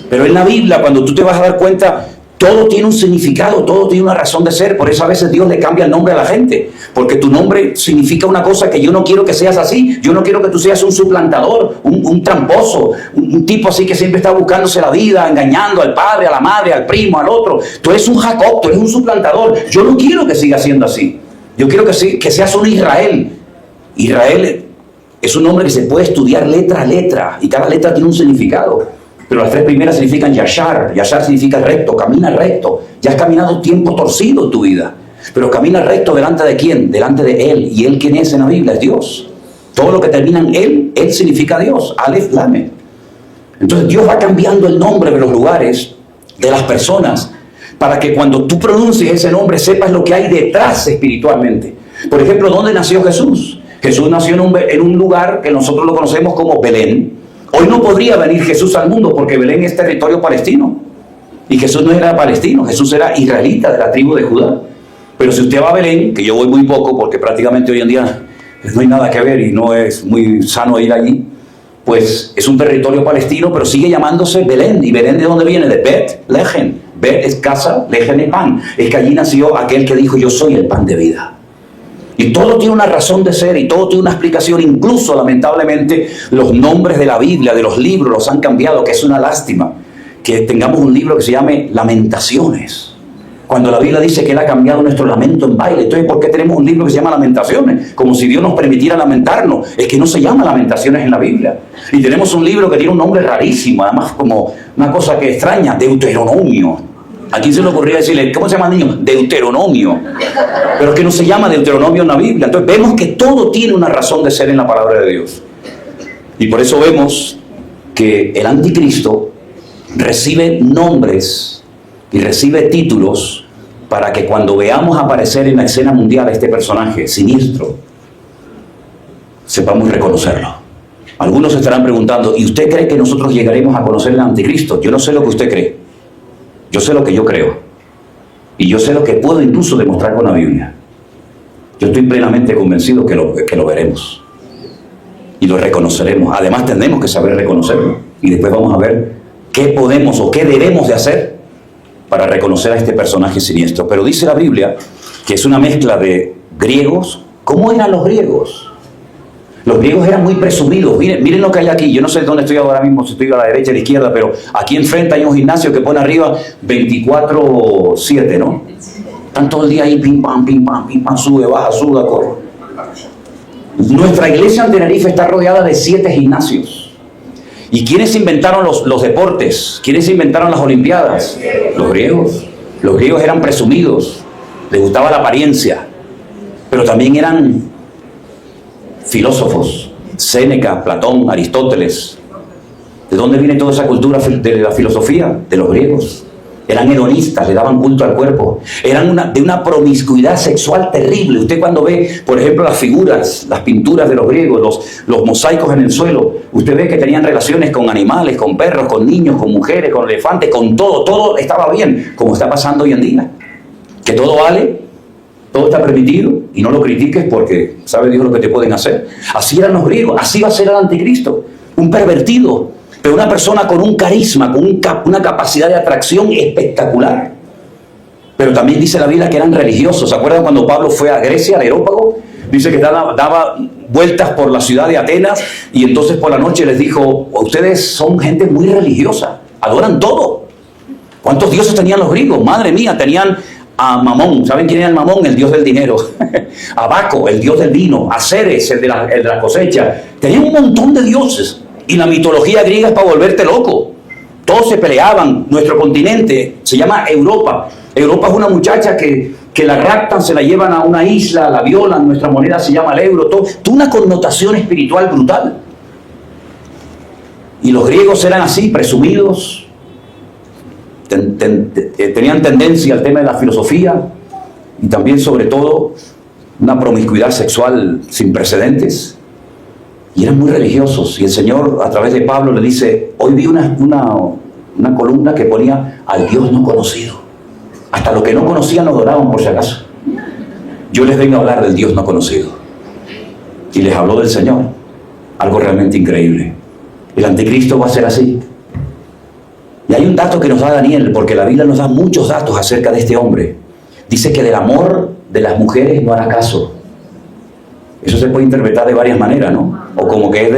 Pero en la Biblia, cuando tú te vas a dar cuenta, todo tiene un significado, todo tiene una razón de ser. Por eso a veces Dios le cambia el nombre a la gente. Porque tu nombre significa una cosa que yo no quiero que seas así. Yo no quiero que tú seas un suplantador, un tramposo, un tipo así que siempre está buscándose la vida, engañando al padre, a la madre, al primo, al otro. Tú eres un Jacob, tú eres un suplantador. Yo no quiero que sigas siendo así. Yo quiero que seas un Israel. Israel es un nombre que se puede estudiar letra a letra. Y cada letra tiene un significado. Pero las tres primeras significan Yashar. Yashar significa recto, camina recto. Ya has caminado tiempo torcido en tu vida. Pero camina recto delante de ¿quién? Delante de Él. ¿Y Él quién es en la Biblia? Es Dios. Todo lo que termina en Él significa Dios. Alef, Lame. Entonces Dios va cambiando el nombre de los lugares, de las personas, para que cuando tú pronuncies ese nombre sepas lo que hay detrás espiritualmente. Por ejemplo, ¿dónde nació Jesús? Jesús nació en un lugar que nosotros lo conocemos como Belén. Hoy no podría venir Jesús al mundo porque Belén es territorio palestino. Y Jesús no era palestino, Jesús era israelita de la tribu de Judá. Pero si usted va a Belén, que yo voy muy poco porque prácticamente hoy en día no hay nada que ver y no es muy sano ir allí, pues es un territorio palestino, pero sigue llamándose Belén. ¿Y Belén de dónde viene? De Bet Lejen. Bet es casa, Lejen es pan. Es que allí nació aquel que dijo, yo soy el pan de vida. Y todo tiene una razón de ser y todo tiene una explicación. Incluso, lamentablemente, los nombres de la Biblia, de los libros, los han cambiado, que es una lástima que tengamos un libro que se llame Lamentaciones. Cuando la Biblia dice que Él ha cambiado nuestro lamento en baile. Entonces, ¿por qué tenemos un libro que se llama Lamentaciones? Como si Dios nos permitiera lamentarnos. Es que no se llama Lamentaciones en la Biblia. Y tenemos un libro que tiene un nombre rarísimo, además como una cosa que extraña, Deuteronomio. ¿A quién se le ocurría decirle, cómo se llama el niño? Deuteronomio. Pero es que no se llama Deuteronomio en la Biblia. Entonces vemos que todo tiene una razón de ser en la palabra de Dios. Y por eso vemos que el anticristo recibe nombres y recibe títulos para que cuando veamos aparecer en la escena mundial este personaje siniestro, sepamos reconocerlo. Algunos estarán preguntando, ¿y usted cree que nosotros llegaremos a conocer al anticristo? Yo no sé lo que usted cree. Yo sé lo que yo creo. Y yo sé lo que puedo incluso demostrar con la Biblia. Yo estoy plenamente convencido que lo veremos. Y lo reconoceremos. Además tenemos que saber reconocerlo. Y después vamos a ver qué podemos o qué debemos de hacer para reconocer a este personaje siniestro. Pero dice la Biblia que es una mezcla de griegos. ¿Cómo eran los griegos? Los griegos eran muy presumidos. Miren lo que hay aquí. Yo no sé dónde estoy ahora mismo, si estoy a la derecha o a la izquierda, pero aquí enfrente hay un gimnasio que pone arriba 24/7, ¿no? Están todo el día ahí, pim, pam, sube, baja, suda, corre. Nuestra iglesia en Tenerife está rodeada de 7 gimnasios. ¿Y quiénes inventaron los deportes? ¿Quiénes inventaron las olimpiadas? Los griegos. Los griegos eran presumidos, les gustaba la apariencia, pero también eran filósofos, Séneca, Platón, Aristóteles. ¿De dónde viene toda esa cultura de la filosofía? De los griegos. Eran hedonistas, le daban culto al cuerpo. Eran de una promiscuidad sexual terrible. Usted cuando ve, por ejemplo, las figuras, las pinturas de los griegos, los mosaicos en el suelo, usted ve que tenían relaciones con animales, con perros, con niños, con mujeres, con elefantes, con todo. Todo estaba bien, como está pasando hoy en día. Que todo vale, todo está permitido, y no lo critiques porque sabe Dios lo que te pueden hacer. Así eran los griegos, así va a ser el anticristo. Un pervertido, pero una persona con un carisma, con una capacidad de atracción espectacular. Pero también dice la Biblia que eran religiosos. ¿Se acuerdan cuando Pablo fue a Grecia, al Areópago? Dice que daba vueltas por la ciudad de Atenas y entonces por la noche les dijo, ustedes son gente muy religiosa, adoran todo. ¿Cuántos dioses tenían los griegos? Madre mía, tenían a Mamón. ¿Saben quién era el Mamón? El dios del dinero. A Baco, el dios del vino. A Ceres, el de la cosecha. Tenían un montón de dioses. Y la mitología griega es para volverte loco. Todos se peleaban. Nuestro continente se llama Europa. Europa es una muchacha que la raptan, se la llevan a una isla, la violan, nuestra moneda se llama el euro, todo una connotación espiritual brutal. Y los griegos eran así, presumidos, tenían tendencia al tema de la filosofía y también, sobre todo, una promiscuidad sexual sin precedentes. Y eran muy religiosos. Y el Señor, a través de Pablo, le dice: hoy vi una columna que ponía al Dios no conocido. Hasta los que no conocían lo adoraban, por si acaso. Yo les vengo a hablar del Dios no conocido. Y les habló del Señor. Algo realmente increíble. El anticristo va a ser así. Y hay un dato que nos da Daniel, porque la Biblia nos da muchos datos acerca de este hombre. Dice que del amor de las mujeres no hará caso. Eso se puede interpretar de varias maneras, ¿no? O como que es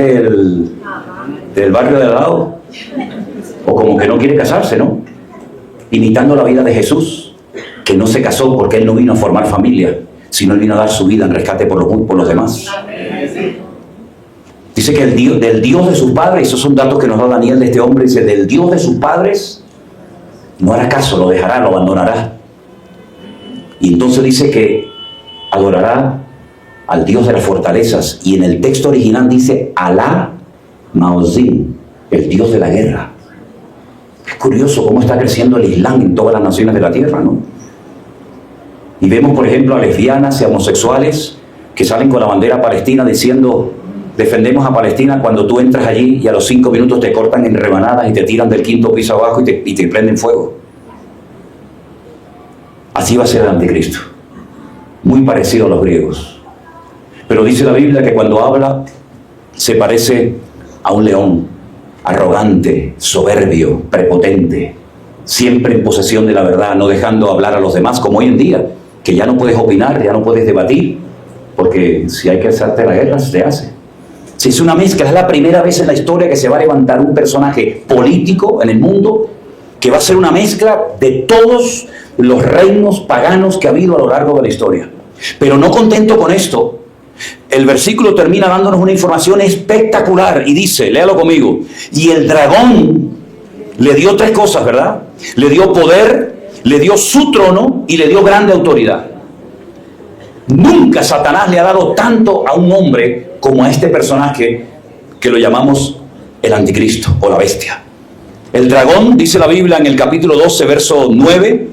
del barrio de al lado, o como que no quiere casarse, ¿no? Imitando la vida de Jesús, que no se casó porque Él no vino a formar familia, sino Él vino a dar su vida en rescate por los demás. Dice que del Dios de sus padres, esos son datos que nos da Daniel de este hombre, dice: del Dios de sus padres no hará caso, lo dejará, lo abandonará. Y entonces dice que adorará al Dios de las fortalezas, y en el texto original dice Alá Maozim, el Dios de la guerra. Es curioso cómo está creciendo el Islam en todas las naciones de la tierra, ¿no? Y vemos, por ejemplo, a lesbianas y a homosexuales que salen con la bandera palestina diciendo: defendemos a Palestina, cuando tú entras allí y a los 5 minutos te cortan en rebanadas y te tiran del 5º piso abajo y te prenden fuego. Así va a ser el anticristo, muy parecido a los griegos. Pero dice la Biblia que cuando habla se parece a un león, arrogante, soberbio, prepotente, siempre en posesión de la verdad, no dejando hablar a los demás, como hoy en día, que ya no puedes opinar, ya no puedes debatir, porque si hay que hacerte la guerra, se hace. Si es una mezcla, es la primera vez en la historia que se va a levantar un personaje político en el mundo que va a ser una mezcla de todos los reinos paganos que ha habido a lo largo de la historia. Pero no contento con esto, el versículo termina dándonos una información espectacular y dice, léalo conmigo: y el dragón le dio 3 cosas, ¿verdad? Le dio poder, le dio su trono y le dio grande autoridad. Nunca Satanás le ha dado tanto a un hombre como a este personaje que lo llamamos el anticristo o la bestia. El dragón, dice la Biblia en el capítulo 12, verso 9,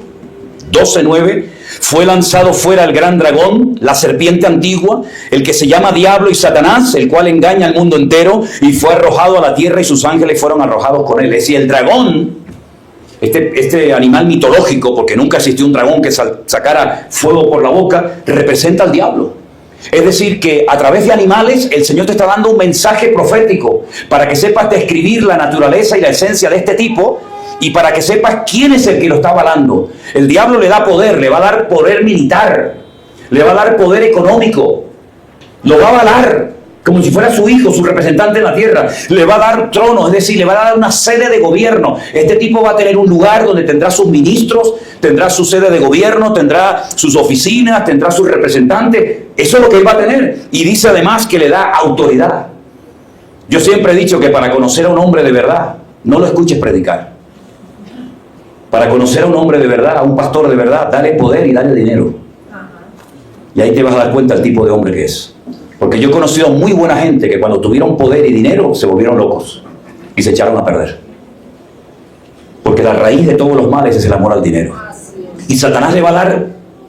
12:9, fue lanzado fuera el gran dragón, la serpiente antigua, el que se llama Diablo y Satanás, el cual engaña al mundo entero, y fue arrojado a la tierra y sus ángeles fueron arrojados con él. Es decir, el dragón, este animal mitológico, porque nunca existió un dragón que sacara fuego por la boca, representa al diablo. Es decir, que a través de animales el Señor te está dando un mensaje profético para que sepas describir la naturaleza y la esencia de este tipo, y para que sepas quién es el que lo está avalando. El diablo le da poder, le va a dar poder militar, le va a dar poder económico, lo va a avalar como si fuera su hijo, su representante en la tierra. Le va a dar trono, es decir, le va a dar una sede de gobierno. Este tipo va a tener un lugar donde tendrá sus ministros, tendrá su sede de gobierno, tendrá sus oficinas, tendrá sus representantes. Eso es lo que él va a tener. Y dice además que le da autoridad. Yo siempre he dicho que para conocer a un hombre de verdad, no lo escuches predicar. Para conocer a un hombre de verdad, a un pastor de verdad, dale poder y dale dinero. Y ahí te vas a dar cuenta del tipo de hombre que es. Porque yo he conocido muy buena gente que cuando tuvieron poder y dinero se volvieron locos y se echaron a perder. Porque la raíz de todos los males es el amor al dinero. Y Satanás le va a dar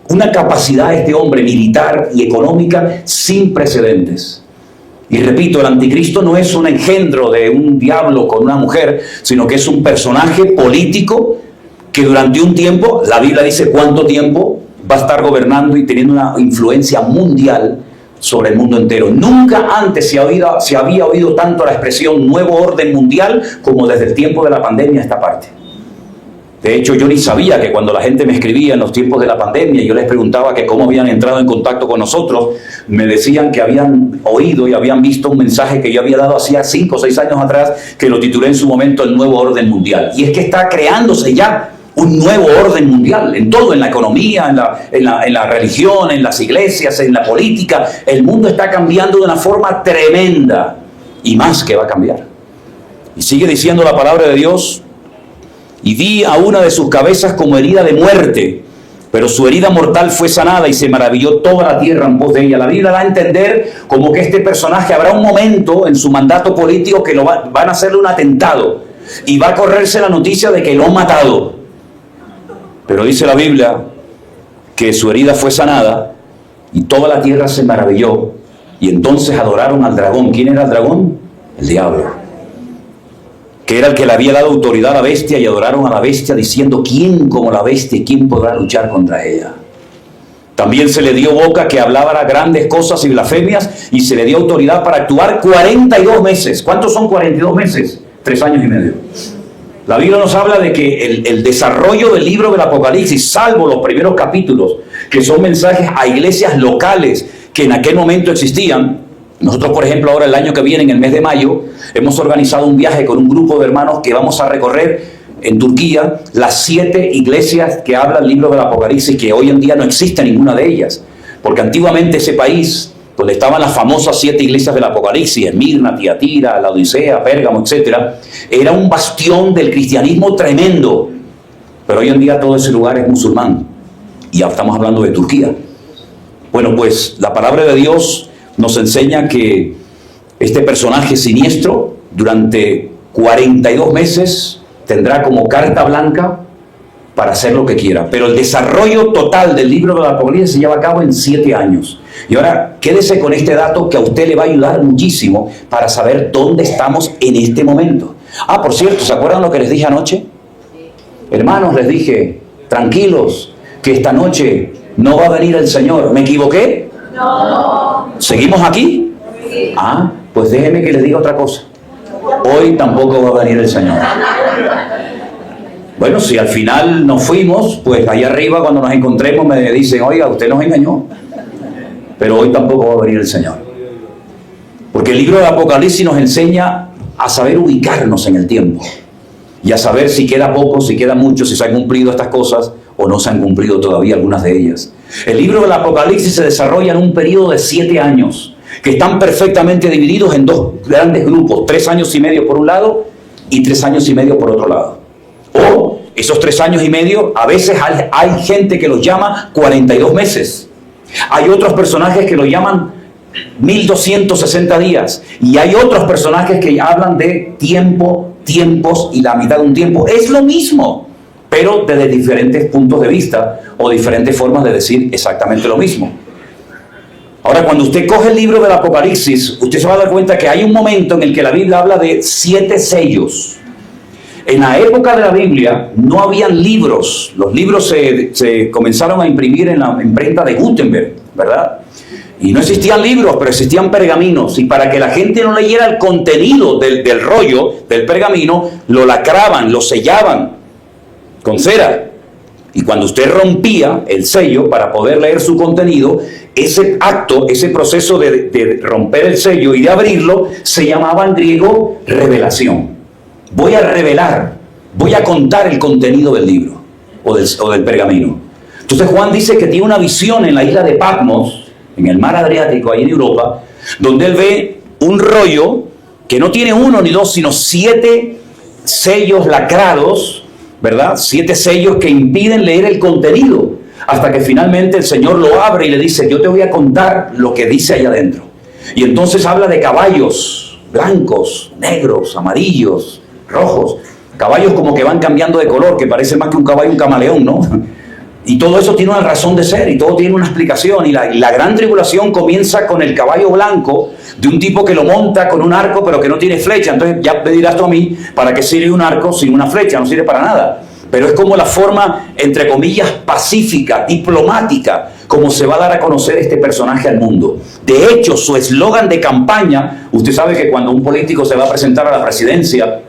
una capacidad a este hombre militar y económica sin precedentes. Y repito, el anticristo no es un engendro de un diablo con una mujer, sino que es un personaje político que durante un tiempo, la Biblia dice cuánto tiempo, va a estar gobernando y teniendo una influencia mundial sobre el mundo entero. Nunca antes se había oído tanto la expresión nuevo orden mundial como desde el tiempo de la pandemia a esta parte. De hecho, yo ni sabía que cuando la gente me escribía en los tiempos de la pandemia, yo les preguntaba que cómo habían entrado en contacto con nosotros, me decían que habían oído y habían visto un mensaje que yo había dado hacía 5 o 6 años atrás, que lo titulé en su momento el nuevo orden mundial. Y es que está creándose ya un nuevo orden mundial, en todo, en la economía, en la religión, en las iglesias, en la política. El mundo está cambiando de una forma tremenda, y más que va a cambiar. Y sigue diciendo la palabra de Dios y di a una de sus cabezas como herida de muerte, pero su herida mortal fue sanada y se maravilló toda la tierra en pos de ella. La Biblia da a entender como que este personaje habrá un momento en su mandato político que van a hacerle un atentado y va a correrse la noticia de que lo han matado. Pero dice la Biblia que su herida fue sanada y toda la tierra se maravilló, y entonces adoraron al dragón. ¿Quién era el dragón? El diablo, que era el que le había dado autoridad a la bestia, y adoraron a la bestia diciendo: ¿quién como la bestia? ¿Quién podrá luchar contra ella? También se le dio boca que hablara grandes cosas y blasfemias, y se le dio autoridad para actuar 42 meses. ¿Cuántos son 42 meses? 3 años y medio. La Biblia nos habla de que el desarrollo del libro del Apocalipsis, salvo los primeros capítulos, que son mensajes a iglesias locales que en aquel momento existían. Nosotros, por ejemplo, ahora el año que viene, en el mes de mayo, hemos organizado un viaje con un grupo de hermanos que vamos a recorrer en Turquía las 7 iglesias que habla el libro del Apocalipsis, que hoy en día no existe ninguna de ellas, porque antiguamente ese país, donde estaban las famosas 7 iglesias del Apocalipsis, Esmirna, Tiatira, Laodicea, Pérgamo, etc., era un bastión del cristianismo tremendo, pero hoy en día todo ese lugar es musulmán, y ya estamos hablando de Turquía. Bueno, pues la palabra de Dios nos enseña que este personaje siniestro durante 42 meses tendrá como carta blanca para hacer lo que quiera. Pero el desarrollo total del libro de la Apocalipsis se lleva a cabo en 7 años. Y ahora quédese con este dato que a usted le va a ayudar muchísimo para saber dónde estamos en este momento. Ah, por cierto, ¿se acuerdan lo que les dije anoche? Hermanos, les dije, tranquilos, que esta noche no va a venir el Señor. ¿Me equivoqué? No. ¿Seguimos aquí? Sí. Ah, pues déjeme que les diga otra cosa. Hoy tampoco va a venir el Señor. Bueno, si al final nos fuimos, pues ahí arriba cuando nos encontremos me dicen: oiga, usted nos engañó. Pero hoy tampoco va a venir el Señor. Porque el libro del Apocalipsis nos enseña a saber ubicarnos en el tiempo. Y a saber si queda poco, si queda mucho, si se han cumplido estas cosas o no se han cumplido todavía algunas de ellas. El libro del Apocalipsis se desarrolla en un periodo de 7 años, que están perfectamente divididos en 2 grandes grupos: 3 años y medio por un lado y 3 años y medio por otro lado. O esos 3 años y medio, a veces hay gente que los llama 42 meses. Hay otros personajes que lo llaman 1260 días. Y hay otros personajes que hablan de tiempo, tiempos y la mitad de un tiempo. Es lo mismo, pero desde diferentes puntos de vista o diferentes formas de decir exactamente lo mismo. Ahora, cuando usted coge el libro del Apocalipsis, usted se va a dar cuenta que hay un momento en el que la Biblia habla de 7 sellos. En la época de la Biblia no habían libros. Los libros se comenzaron a imprimir en la imprenta de Gutenberg, ¿verdad? Y no existían libros, pero existían pergaminos. Y para que la gente no leyera el contenido del rollo, del pergamino, lo lacraban, lo sellaban con cera. Y cuando usted rompía el sello para poder leer su contenido, ese acto, ese proceso de romper el sello y de abrirlo, se llamaba en griego revelación. Voy a revelar, voy a contar el contenido del libro o del pergamino. Entonces Juan dice que tiene una visión en la isla de Patmos, en el mar Adriático, ahí en Europa, donde él ve un rollo que no tiene 1 ni 2, sino 7 sellos lacrados, ¿verdad? 7 sellos que impiden leer el contenido, hasta que finalmente el Señor lo abre y le dice: yo te voy a contar lo que dice allá adentro. Y entonces habla de caballos blancos, negros, amarillos, rojos, caballos como que van cambiando de color, que parece más que un caballo un camaleón, ¿no? Y todo eso tiene una razón de ser y todo tiene una explicación. Y la gran tribulación comienza con el caballo blanco de un tipo que lo monta con un arco pero que no tiene flecha. Entonces ya me dirás tú a mí, ¿para qué sirve un arco sin una flecha? No sirve para nada. Pero es como la forma, entre comillas, pacífica, diplomática, como se va a dar a conocer este personaje al mundo. De hecho, su eslogan de campaña, usted sabe que cuando un político se va a presentar a la presidencia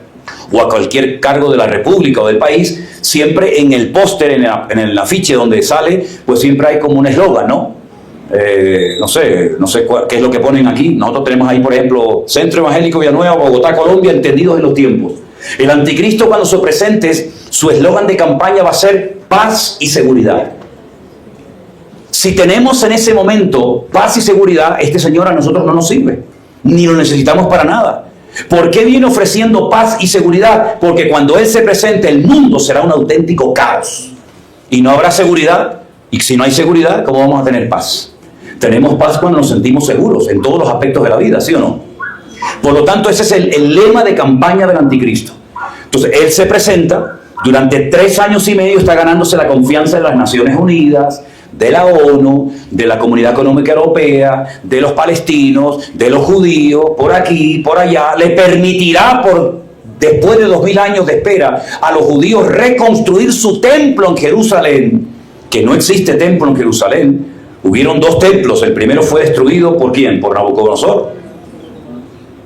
o a cualquier cargo de la república o del país, siempre en el póster, en el afiche donde sale, pues siempre hay como un eslogan, ¿no? No sé qué es lo que ponen aquí. Nosotros tenemos ahí, por ejemplo, Centro Evangélico Villanueva, Bogotá, Colombia, entendidos en los tiempos. El anticristo, cuando se presente, su eslogan de campaña va a ser paz y seguridad. Si tenemos en ese momento paz y seguridad, este Señor a nosotros no nos sirve, ni lo necesitamos para nada. ¿Por qué viene ofreciendo paz y seguridad? Porque cuando Él se presente, el mundo será un auténtico caos. Y no habrá seguridad. Y si no hay seguridad, ¿cómo vamos a tener paz? Tenemos paz cuando nos sentimos seguros en todos los aspectos de la vida, ¿sí o no? Por lo tanto, ese es el lema de campaña del anticristo. Entonces, Él se presenta, durante 3 años y medio está ganándose la confianza de las Naciones Unidas, de la ONU, de la Comunidad Económica Europea, de los palestinos, de los judíos, por aquí, por allá. Le permitirá, después de 2000 años de espera, a los judíos reconstruir su templo en Jerusalén, que no existe templo en Jerusalén. Hubieron 2 templos. El primero fue destruido ¿por quién? Por Nabucodonosor.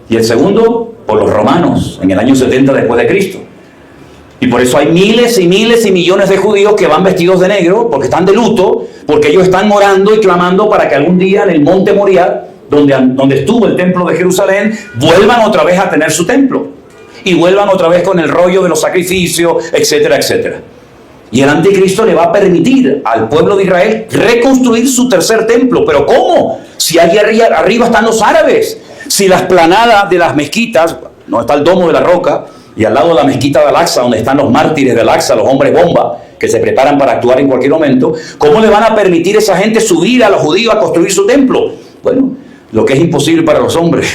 Y el segundo, por los romanos, en el año 70 después de Cristo. Y por eso hay miles y miles y millones de judíos que van vestidos de negro, porque están de luto, porque ellos están orando y clamando para que algún día en el monte Moriah, donde estuvo el templo de Jerusalén, vuelvan otra vez a tener su templo. Y vuelvan otra vez con el rollo de los sacrificios, etcétera, etcétera. Y el anticristo le va a permitir al pueblo de Israel reconstruir su tercer templo. ¿Pero cómo? Si allí arriba están los árabes. Si la explanada de las mezquitas, no está el domo de la roca, y al lado de la mezquita de Al-Aqsa, donde están los mártires de Al-Aqsa, los hombres bomba, que se preparan para actuar en cualquier momento, ¿cómo le van a permitir a esa gente subir a los judíos a construir su templo? Bueno, lo que es imposible para los hombres,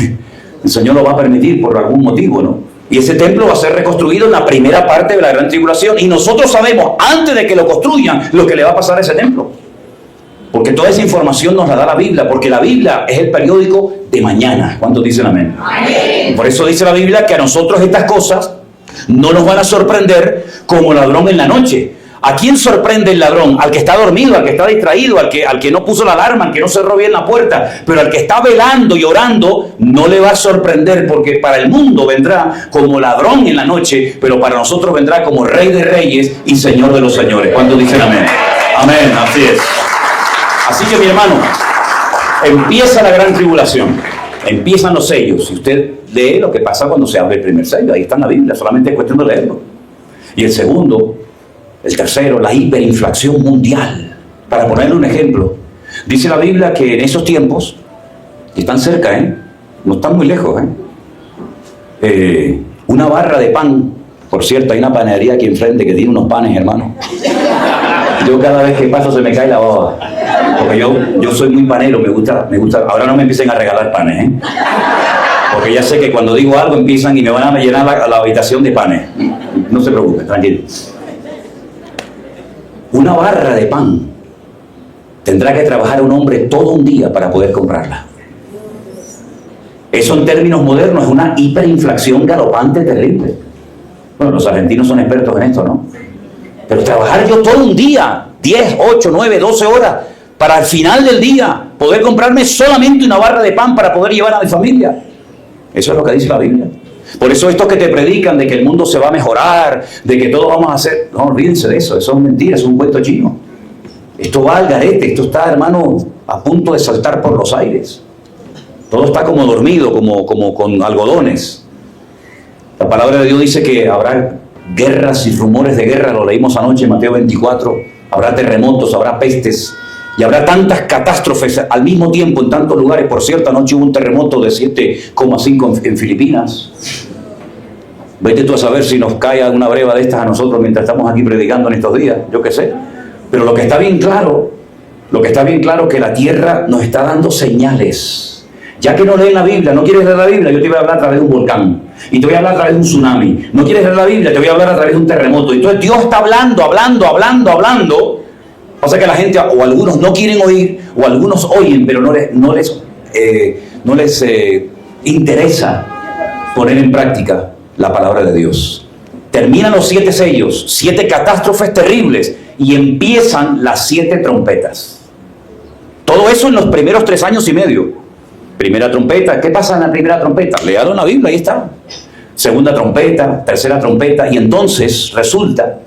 el Señor lo va a permitir por algún motivo, ¿no? Y ese templo va a ser reconstruido en la primera parte de la gran tribulación. Y nosotros sabemos, antes de que lo construyan, lo que le va a pasar a ese templo. Porque toda esa información nos la da la Biblia, porque la Biblia es el periódico de mañana. ¿Cuántos dicen amén? Amén. Por eso dice la Biblia que a nosotros estas cosas no nos van a sorprender como ladrón en la noche. ¿A quién sorprende el ladrón? Al que está dormido, al que está distraído, al que no puso la alarma, al que no cerró bien la puerta. Pero al que está velando y orando no le va a sorprender, porque para el mundo vendrá como ladrón en la noche, pero para nosotros vendrá como Rey de Reyes y Señor de los Señores. ¿Cuántos dicen amén? Amén, así es. Así que mi hermano, empieza la gran tribulación, empiezan los sellos. Si usted lee lo que pasa cuando se abre el primer sello, ahí está en la Biblia, solamente es cuestión de leerlo. Y el segundo, el tercero, la hiperinflación mundial. Para ponerle un ejemplo, dice la Biblia que en esos tiempos, y están cerca, no están muy lejos, una barra de pan, por cierto, hay una panadería aquí enfrente que tiene unos panes, hermano. Yo cada vez que paso se me cae la baba. Porque yo soy muy panero, me gusta. Ahora no me empiecen a regalar panes, porque ya sé que cuando digo algo empiezan y me van a llenar la habitación de panes. No se preocupen, tranquilo. Una barra de pan tendrá que trabajar un hombre todo un día para poder comprarla. Eso en términos modernos es una hiperinflación galopante terrible. Bueno, los argentinos son expertos en esto, ¿no? Pero trabajar yo todo un día, 10, 8, 9, 12 horas, para al final del día poder comprarme solamente una barra de pan para poder llevar a mi familia. Eso es lo que dice la Biblia. Por eso estos que te predican de que el mundo se va a mejorar, de que todo vamos a hacer, no olvídense de eso, eso es mentira, es un cuento chino. Esto va al garete, esto está, hermano, a punto de saltar por los aires. Todo está como dormido, como con algodones. La palabra de Dios dice que habrá guerras y rumores de guerra, lo leímos anoche en Mateo 24, habrá terremotos, habrá pestes, y habrá tantas catástrofes al mismo tiempo en tantos lugares. Por cierto, anoche hubo un terremoto de 7,5 en Filipinas. Vete tú a saber si nos cae alguna breva de estas a nosotros mientras estamos aquí predicando en estos días, yo qué sé. Pero lo que está bien claro es que la tierra nos está dando señales. Ya que no leen la Biblia, no quieres leer la Biblia, yo te voy a hablar a través de un volcán. Y te voy a hablar a través de un tsunami. No quieres leer la Biblia, te voy a hablar a través de un terremoto. Entonces Dios está hablando. Pasa que la gente, o algunos no quieren oír, o algunos oyen, pero no les interesa poner en práctica la palabra de Dios. Terminan los 7 sellos, 7 catástrofes terribles, y empiezan las 7 trompetas. Todo eso en los primeros 3 años y medio. Primera trompeta, ¿qué pasa en la primera trompeta? Leado en la Biblia, ahí está. Segunda trompeta, tercera trompeta, y entonces resulta,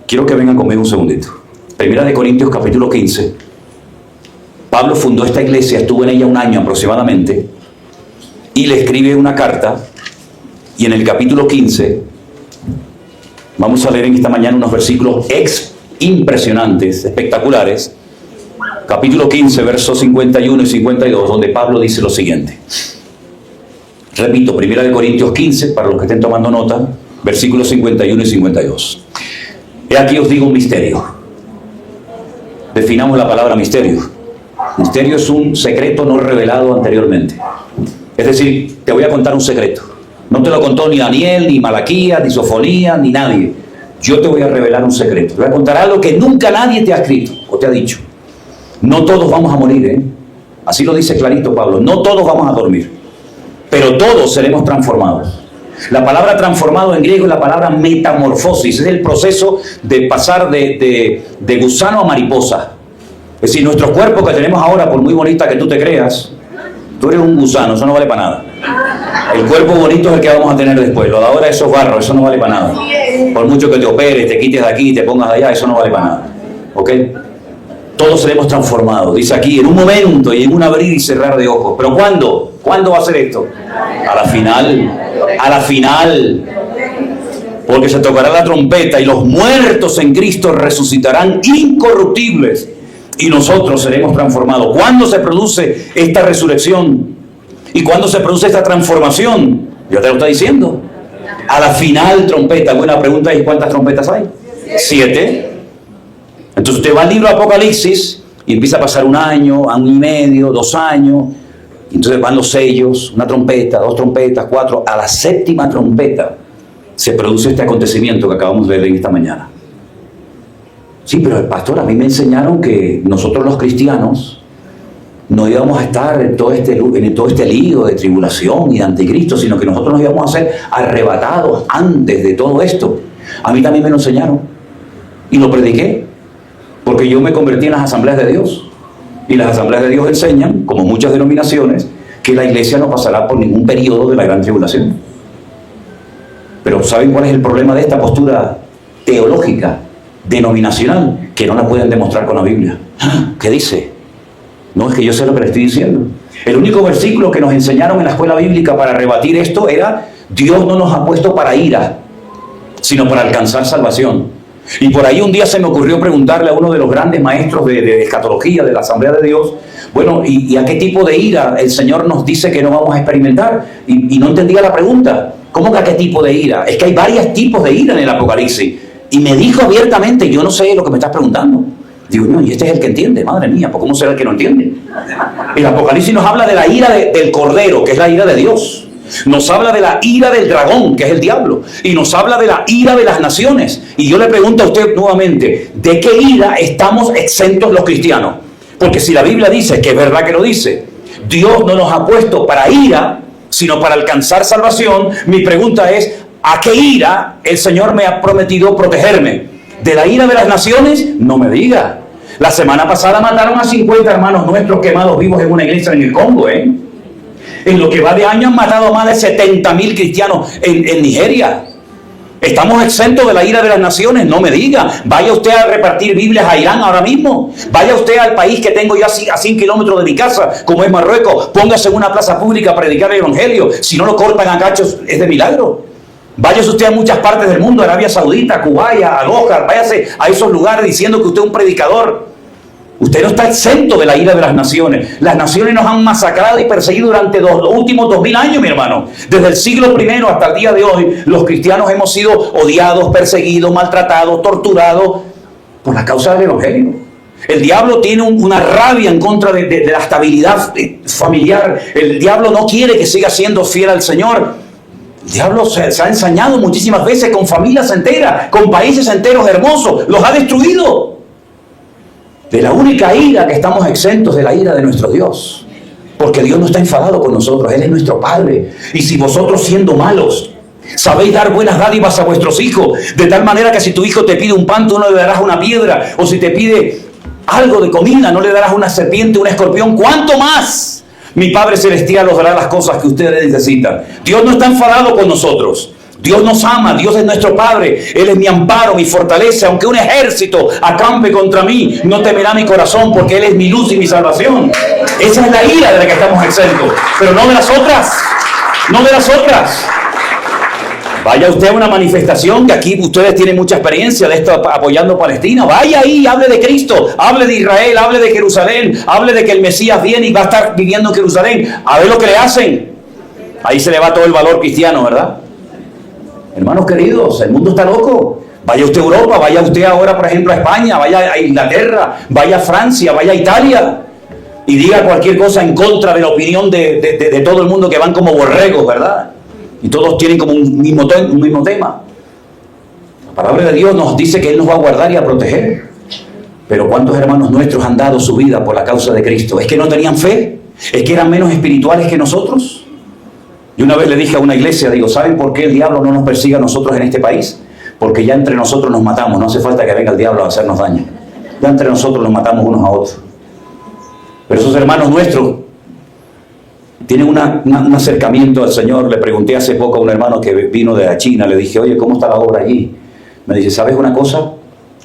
quiero que vengan conmigo un segundito. Primera de Corintios capítulo 15. Pablo fundó esta iglesia, estuvo en ella un año aproximadamente, y le escribe una carta, y en el capítulo 15, vamos a leer en esta mañana unos versículos impresionantes, espectaculares. Capítulo 15, versos 51 y 52, donde Pablo dice lo siguiente: Repito, 1 Corintios 15, para los que estén tomando nota, versículos 51 y 52. He aquí os digo un misterio. Definamos la palabra misterio. Misterio es un secreto no revelado anteriormente. Es decir, te voy a contar un secreto. No te lo contó ni Daniel, ni Malaquías, ni Sofonías, ni nadie. Yo te voy a revelar un secreto. Te voy a contar algo que nunca nadie te ha escrito o te ha dicho. No todos vamos a morir, ¿eh? Así lo dice clarito Pablo. No todos vamos a dormir, pero todos seremos transformados. La palabra transformado en griego es la palabra metamorfosis. Es el proceso de pasar de gusano a mariposa. Es decir, nuestro cuerpo que tenemos ahora, por muy bonita que tú te creas, tú eres un gusano, eso no vale para nada. El cuerpo bonito es el que vamos a tener después. Lo de ahora, eso es barro, eso no vale para nada. Por mucho que te operes, te quites de aquí y te pongas de allá, eso no vale para nada. ¿Ok? Todos seremos transformados. Dice aquí, en un momento y en un abrir y cerrar de ojos. ¿Pero cuándo? ¿Cuándo va a ser esto? A la final. A la final. Porque se tocará la trompeta y los muertos en Cristo resucitarán incorruptibles. Y nosotros seremos transformados. ¿Cuándo se produce esta resurrección? ¿Y cuándo se produce esta transformación? Ya te lo está diciendo. A la final trompeta. Buena pregunta, ¿y cuántas trompetas hay? 7. Entonces usted va al libro de Apocalipsis y empieza a pasar 1 año, 1 año y medio, 2 años. Entonces van los sellos, 1 trompeta, 2 trompetas, 4. A la 7ª trompeta se produce este acontecimiento que acabamos de ver en esta mañana. Sí, pero el pastor, a mí me enseñaron que nosotros los cristianos no íbamos a estar en todo este lío de tribulación y de anticristo, sino que nosotros nos íbamos a ser arrebatados antes de todo esto. A mí también me lo enseñaron y lo prediqué, porque yo me convertí en las asambleas de Dios. Y las asambleas de Dios enseñan, como muchas denominaciones, que la iglesia no pasará por ningún periodo de la gran tribulación. Pero ¿saben cuál es el problema de esta postura teológica, denominacional? Que no la pueden demostrar con la Biblia. ¿Qué dice? No, es que yo sé lo que le estoy diciendo. El único versículo que nos enseñaron en la escuela bíblica para rebatir esto era: Dios no nos ha puesto para ira, sino para alcanzar salvación. Y por ahí un día se me ocurrió preguntarle a uno de los grandes maestros de escatología de la Asamblea de Dios, bueno, ¿y a qué tipo de ira el Señor nos dice que no vamos a experimentar? Y no entendía la pregunta. ¿Cómo que a qué tipo de ira? Es que hay varios tipos de ira en el Apocalipsis. Y me dijo abiertamente: yo no sé lo que me estás preguntando. Digo, no, y este es el que entiende. Madre mía, ¿por cómo será el que no entiende? El Apocalipsis nos habla de la ira del Cordero, que es la ira de Dios. Nos habla de la ira del dragón, que es el diablo. Y nos habla de la ira de las naciones. Y yo le pregunto a usted nuevamente: ¿de qué ira estamos exentos los cristianos? Porque si la Biblia dice, que es verdad que lo dice, Dios no nos ha puesto para ira, sino para alcanzar salvación. Mi pregunta es: ¿a qué ira el Señor me ha prometido protegerme? ¿De la ira de las naciones? No me diga. La semana pasada mataron a 50 hermanos nuestros quemados vivos en una iglesia en el Congo, ¿eh? En lo que va de año han matado a más de 70,000 cristianos en Nigeria. ¿Estamos exentos de la ira de las naciones? No me diga. Vaya usted a repartir Biblias a Irán ahora mismo. Vaya usted al país que tengo yo a 100 kilómetros de mi casa, como es Marruecos. Póngase en una plaza pública a predicar el evangelio. Si no lo cortan a cachos, es de milagro. Váyase usted a muchas partes del mundo, Arabia Saudita, Kuwait, Al-Ojar. Váyase a esos lugares diciendo que usted es un predicador. Usted no está exento de la ira de las naciones. Las naciones nos han masacrado y perseguido durante los últimos 2000 años, mi hermano. Desde el siglo I hasta el día de hoy, los cristianos hemos sido odiados, perseguidos, maltratados, torturados por la causa del evangelio. El diablo tiene una rabia en contra de la estabilidad familiar. El diablo no quiere que siga siendo fiel al Señor. El diablo se ha ensañado muchísimas veces con familias enteras, con países enteros hermosos. Los ha destruido. De la única ira que estamos exentos, de la ira de nuestro Dios. Porque Dios no está enfadado con nosotros. Él es nuestro Padre. Y si vosotros, siendo malos, sabéis dar buenas dádivas a vuestros hijos, de tal manera que si tu hijo te pide un pan, tú no le darás una piedra. O si te pide algo de comida, no le darás una serpiente, un escorpión. ¿Cuánto más mi Padre Celestial os dará las cosas que ustedes necesitan? Dios no está enfadado con nosotros. Dios nos ama, Dios es nuestro Padre. Él es mi amparo, mi fortaleza. Aunque un ejército acampe contra mí, no temerá mi corazón, porque Él es mi luz y mi salvación. Esa es la ira de la que estamos exentos, pero no de las otras. No de las otras. Vaya usted a una manifestación, que aquí ustedes tienen mucha experiencia de esto, apoyando a Palestina. Vaya ahí, hable de Cristo, hable de Israel, hable de Jerusalén, hable de que el Mesías viene y va a estar viviendo en Jerusalén. A ver lo que le hacen. Ahí se le va todo el valor cristiano, ¿verdad? Hermanos queridos, el mundo está loco. Vaya usted a Europa, vaya usted ahora, por ejemplo, a España, vaya a Inglaterra, vaya a Francia, vaya a Italia y diga cualquier cosa en contra de la opinión de todo el mundo, que van como borregos, ¿verdad? Y todos tienen como un mismo tema. La palabra de Dios nos dice que Él nos va a guardar y a proteger. Pero ¿cuántos hermanos nuestros han dado su vida por la causa de Cristo? ¿Es que no tenían fe? ¿Es que eran menos espirituales que nosotros? Y una vez le dije a una iglesia, digo, ¿saben por qué el diablo no nos persigue a nosotros en este país? Porque ya entre nosotros nos matamos, no hace falta que venga el diablo a hacernos daño. Ya entre nosotros nos matamos unos a otros. Pero esos hermanos nuestros tienen un acercamiento al Señor. Le pregunté hace poco a un hermano que vino de la China, le dije, oye, ¿cómo está la obra allí? Me dice, ¿sabes una cosa?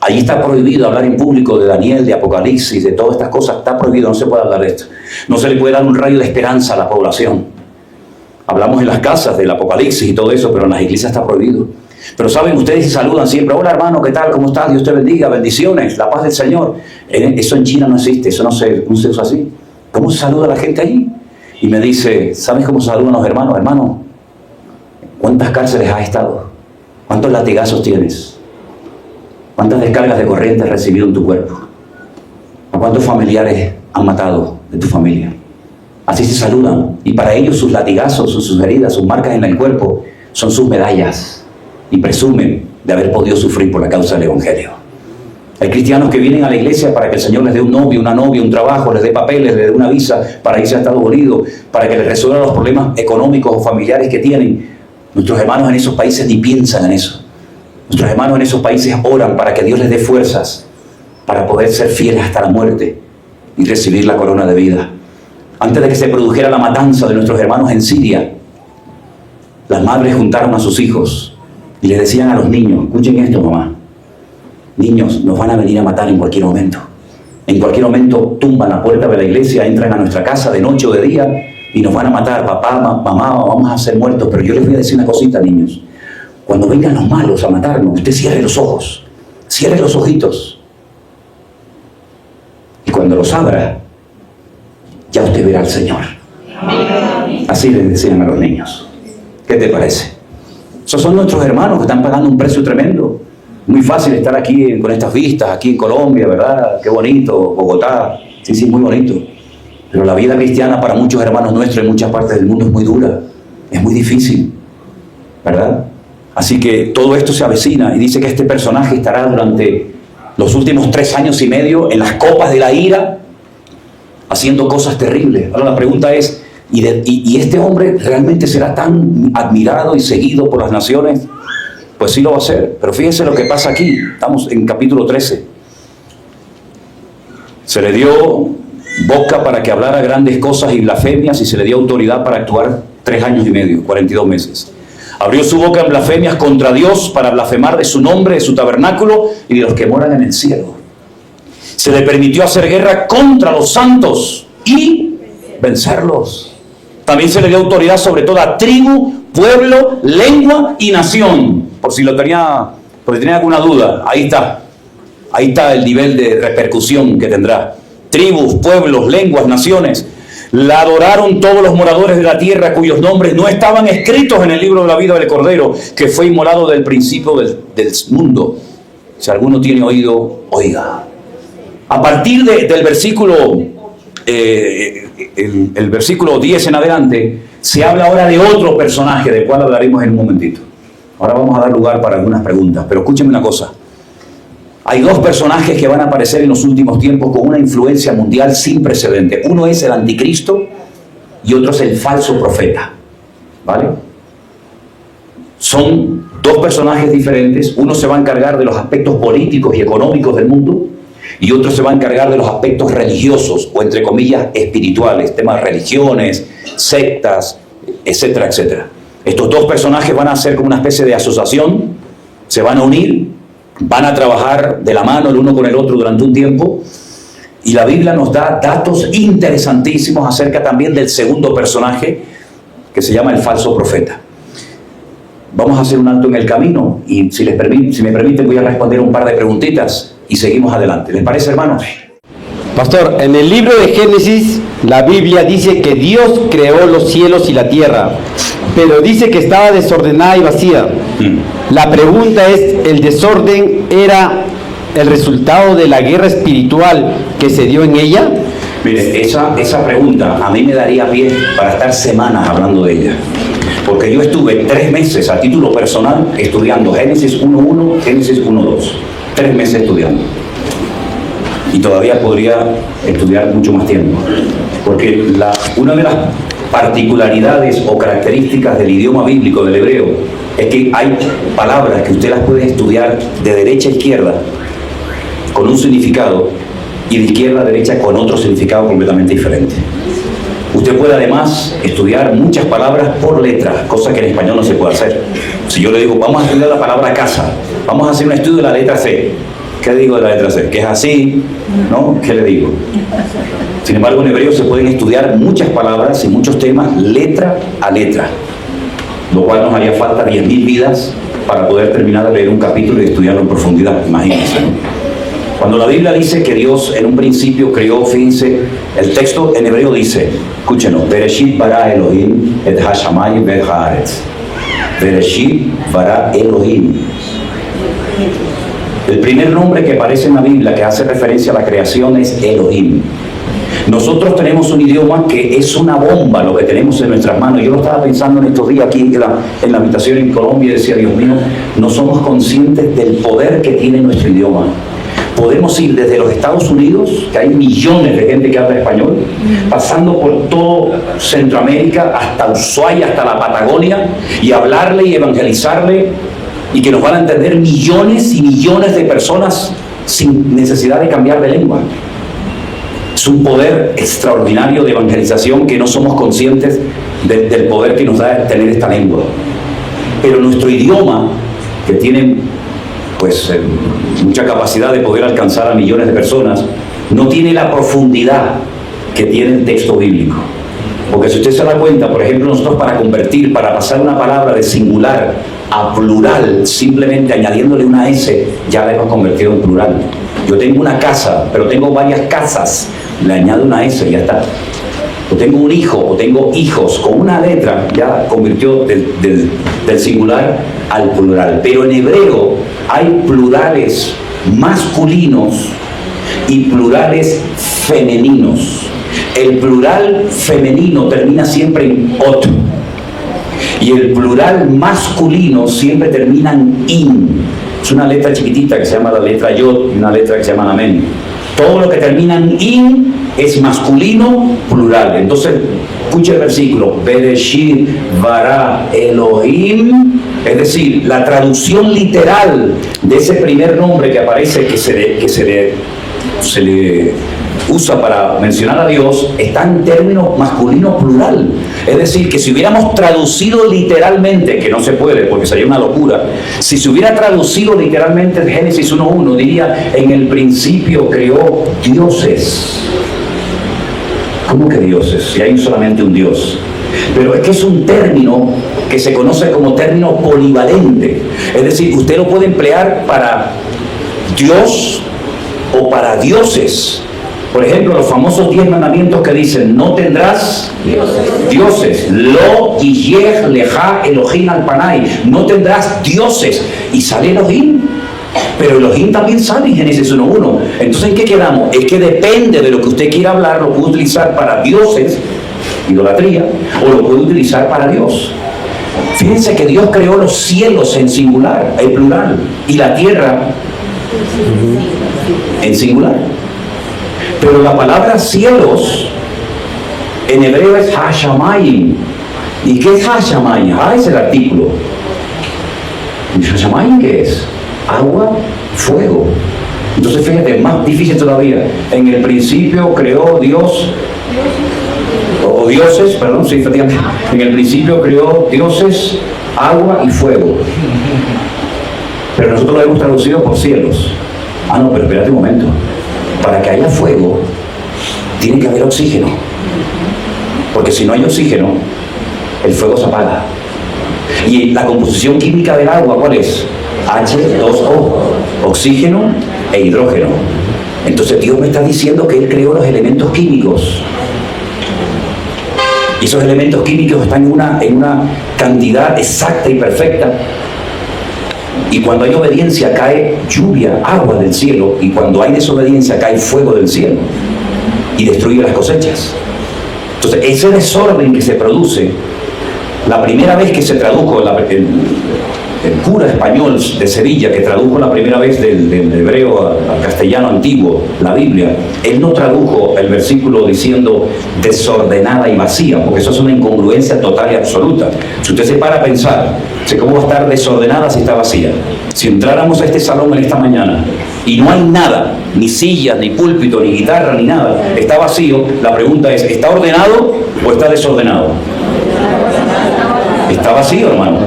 Allí está prohibido hablar en público de Daniel, de Apocalipsis, de todas estas cosas. Está prohibido, no se puede hablar de esto. No se le puede dar un rayo de esperanza a la población. Hablamos en las casas del Apocalipsis y todo eso, pero en las iglesias está prohibido. Pero saben, ustedes se saludan siempre, hola hermano, ¿qué tal? ¿Cómo estás? Dios te bendiga, bendiciones, la paz del Señor. Eso en China no existe, eso no se usa así. ¿Cómo se saluda la gente allí? Y me dice, ¿sabes cómo se saludan los hermanos? Hermano, ¿cuántas cárceles has estado? ¿Cuántos latigazos tienes? ¿Cuántas descargas de corriente has recibido en tu cuerpo? ¿A cuántos familiares han matado de tu familia? Así se saludan. Y para ellos sus latigazos, sus heridas, sus marcas en el cuerpo son sus medallas. Y presumen de haber podido sufrir por la causa del Evangelio. Hay cristianos que vienen a la iglesia para que el Señor les dé un novio, una novia, un trabajo, les dé papeles, les dé una visa para irse a Estados Unidos, para que les resuelvan los problemas económicos o familiares que tienen. Nuestros hermanos en esos países ni piensan en eso. Nuestros hermanos en esos países oran para que Dios les dé fuerzas para poder ser fieles hasta la muerte y recibir la corona de vida. Antes de que se produjera la matanza de nuestros hermanos en Siria, las madres juntaron a sus hijos y les decían a los niños, escuchen esto, mamá, niños, nos van a venir a matar en cualquier momento. En cualquier momento tumban la puerta de la iglesia, entran a nuestra casa de noche o de día y nos van a matar, papá, mamá, vamos a ser muertos. Pero yo les voy a decir una cosita, niños. Cuando vengan los malos a matarnos, usted cierre los ojos, cierre los ojitos. Y cuando los abra, ya usted verá al Señor. Así les decían a los niños. ¿Qué te parece? Esos son nuestros hermanos que están pagando un precio tremendo. Muy fácil estar aquí con estas vistas, aquí en Colombia, ¿verdad? Qué bonito, Bogotá. Sí, muy bonito. Pero la vida cristiana para muchos hermanos nuestros en muchas partes del mundo es muy dura, es muy difícil, ¿verdad? Así que todo esto se avecina y dice que este personaje estará durante los últimos 3 años y medio en las copas de la ira, haciendo cosas terribles. Ahora la pregunta es, ¿y este hombre realmente será tan admirado y seguido por las naciones? Pues sí lo va a hacer, pero fíjense lo que pasa aquí. Estamos en capítulo 13. Se le dio boca para que hablara grandes cosas y blasfemias y se le dio autoridad para actuar 3 años y medio, 42 meses. Abrió su boca en blasfemias contra Dios para blasfemar de su nombre, de su tabernáculo y de los que moran en el cielo. Se le permitió hacer guerra contra los santos y vencerlos. También se le dio autoridad sobre toda tribu, pueblo, lengua y nación. Por si tenía alguna duda, ahí está. Ahí está el nivel de repercusión que tendrá. Tribus, pueblos, lenguas, naciones. La adoraron todos los moradores de la tierra cuyos nombres no estaban escritos en el libro de la vida del Cordero, que fue inmolado del principio del mundo. Si alguno tiene oído, oiga. A partir del versículo, el versículo 10 en adelante, se habla ahora de otro personaje, del cual hablaremos en un momentito. Ahora vamos a dar lugar para algunas preguntas, pero escúchenme una cosa. Hay 2 personajes que van a aparecer en los últimos tiempos con una influencia mundial sin precedente. Uno es el anticristo y otro es el falso profeta. ¿Vale? Son 2 personajes diferentes. Uno se va a encargar de los aspectos políticos y económicos del mundo y otro se va a encargar de los aspectos religiosos o, entre comillas, espirituales, temas de religiones, sectas, etcétera, etcétera. Estos 2 personajes van a ser como una especie de asociación, se van a unir, van a trabajar de la mano el uno con el otro durante un tiempo, y la Biblia nos da datos interesantísimos acerca también del segundo personaje, que se llama el falso profeta. Vamos a hacer un alto en el camino, y si me permiten voy a responder un par de preguntitas, y seguimos adelante. ¿Les parece, hermanos? Pastor, en el libro de Génesis, la Biblia dice que Dios creó los cielos y la tierra. pero dice que estaba desordenada y vacía. La pregunta es, ¿el desorden era el resultado de la guerra espiritual que se dio en ella? Mire, esa pregunta a mí me daría pie para estar semanas hablando de ella. Porque yo estuve 3 meses a título personal estudiando Génesis 1.1, Génesis 1.2. 3 meses estudiando. Y todavía podría estudiar mucho más tiempo. Porque una de las particularidades o características del idioma bíblico, del hebreo, es que hay palabras que usted las puede estudiar de derecha a izquierda con un significado y de izquierda a derecha con otro significado completamente diferente. Usted puede además estudiar muchas palabras por letra, cosa que en español no se puede hacer. Si yo le digo, vamos a estudiar la palabra casa, vamos a hacer un estudio de la letra C. ¿Qué le digo de la letra C? Que es así, ¿no? ¿Qué le digo? Sin embargo, en hebreo se pueden estudiar muchas palabras y muchos temas letra a letra, lo cual nos haría falta 10.000 vidas para poder terminar de leer un capítulo y estudiarlo en profundidad, imagínense, ¿no? Cuando la Biblia dice que Dios en un principio creó, fíjense, el texto en hebreo dice, escúchenos, Bereshit bara Elohim et hashamayim ve'et haaretz. Bereshit bara Elohim. El primer nombre que aparece en la Biblia que hace referencia a la creación es Elohim. Nosotros tenemos un idioma que es una bomba lo que tenemos en nuestras manos. Yo lo estaba pensando en estos días aquí en la habitación en Colombia y decía, Dios mío, no somos conscientes del poder que tiene nuestro idioma. Podemos ir desde los Estados Unidos, que hay millones de gente que habla español, pasando por todo Centroamérica, hasta Ushuaia, hasta la Patagonia, y hablarle y evangelizarle, y que nos van a entender millones y millones de personas sin necesidad de cambiar de lengua. Es un poder extraordinario de evangelización que no somos conscientes del poder que nos da tener esta lengua. Pero nuestro idioma, que tiene mucha capacidad de poder alcanzar a millones de personas, no tiene la profundidad que tiene el texto bíblico. Porque si usted se da cuenta, por ejemplo, nosotros para pasar una palabra de singular a plural, simplemente añadiéndole una S, ya la hemos convertido en plural. Yo tengo una casa, pero tengo varias casas, le añado una S y ya está. O tengo un hijo, o tengo hijos, con una letra ya convirtió del singular al plural. Pero en hebreo hay plurales masculinos y plurales femeninos. El plural femenino termina siempre en ot, y el plural masculino siempre termina en in. Es una letra chiquitita que se llama la letra yod y una letra que se llama lamen. Todo lo que termina en in es masculino plural. Entonces, escuche el versículo, Bereshit bara Elohim, es decir, la traducción literal de ese primer nombre que aparece, que se le usa para mencionar a Dios, está en términos masculino plural. Es decir, que si hubiéramos traducido literalmente, que no se puede porque sería una locura, si se hubiera traducido literalmente el Génesis 1.1, diría, en el principio creó dioses. ¿Cómo que dioses? Si hay solamente un Dios. Pero es que es un término que se conoce como término polivalente. Es decir, usted lo puede emplear para Dios o para dioses. Por ejemplo, los famosos 10 mandamientos que dicen, no tendrás dioses. Lo, yiyeh, leja, Elohim alpanay. No tendrás dioses. Y sale Elohim. Pero Elohim también sale en Génesis 1.1. Entonces, ¿en qué quedamos? Es que depende de lo que usted quiera hablar, lo puede utilizar para dioses, idolatría, o lo puede utilizar para Dios. Fíjense que Dios creó los cielos en singular, en plural, y la tierra en singular. Pero la palabra cielos en hebreo es hashamayim. ¿Y qué es hashamayim? Es el artículo. ¿Y hashamayim qué es? Agua, fuego. Entonces fíjate, más difícil todavía. En el principio creó Dios, o dioses, perdón, sí, efectivamente. En el principio creó dioses, agua y fuego. Pero nosotros lo hemos traducido por cielos. No, pero espérate un momento. Para que haya fuego, tiene que haber oxígeno. Porque si no hay oxígeno, el fuego se apaga. Y la composición química del agua, ¿cuál es? H2O, oxígeno e hidrógeno. Entonces Dios me está diciendo que Él creó los elementos químicos. Y esos elementos químicos están en una cantidad exacta y perfecta. Y cuando hay obediencia cae lluvia, agua del cielo, y cuando hay desobediencia cae fuego del cielo y destruye las cosechas. Entonces, ese desorden que se produce, la primera vez que se tradujo, el cura español de Sevilla, que tradujo la primera vez del hebreo al castellano antiguo, la Biblia, él no tradujo el versículo diciendo desordenada y vacía, porque eso es una incongruencia total y absoluta. Si usted se para a pensar, ¿cómo va a estar desordenada si está vacía? Si entráramos a este salón en esta mañana y no hay nada, ni sillas, ni púlpito, ni guitarra, ni nada, está vacío, la pregunta es, ¿está ordenado o está desordenado? Está vacío, hermano.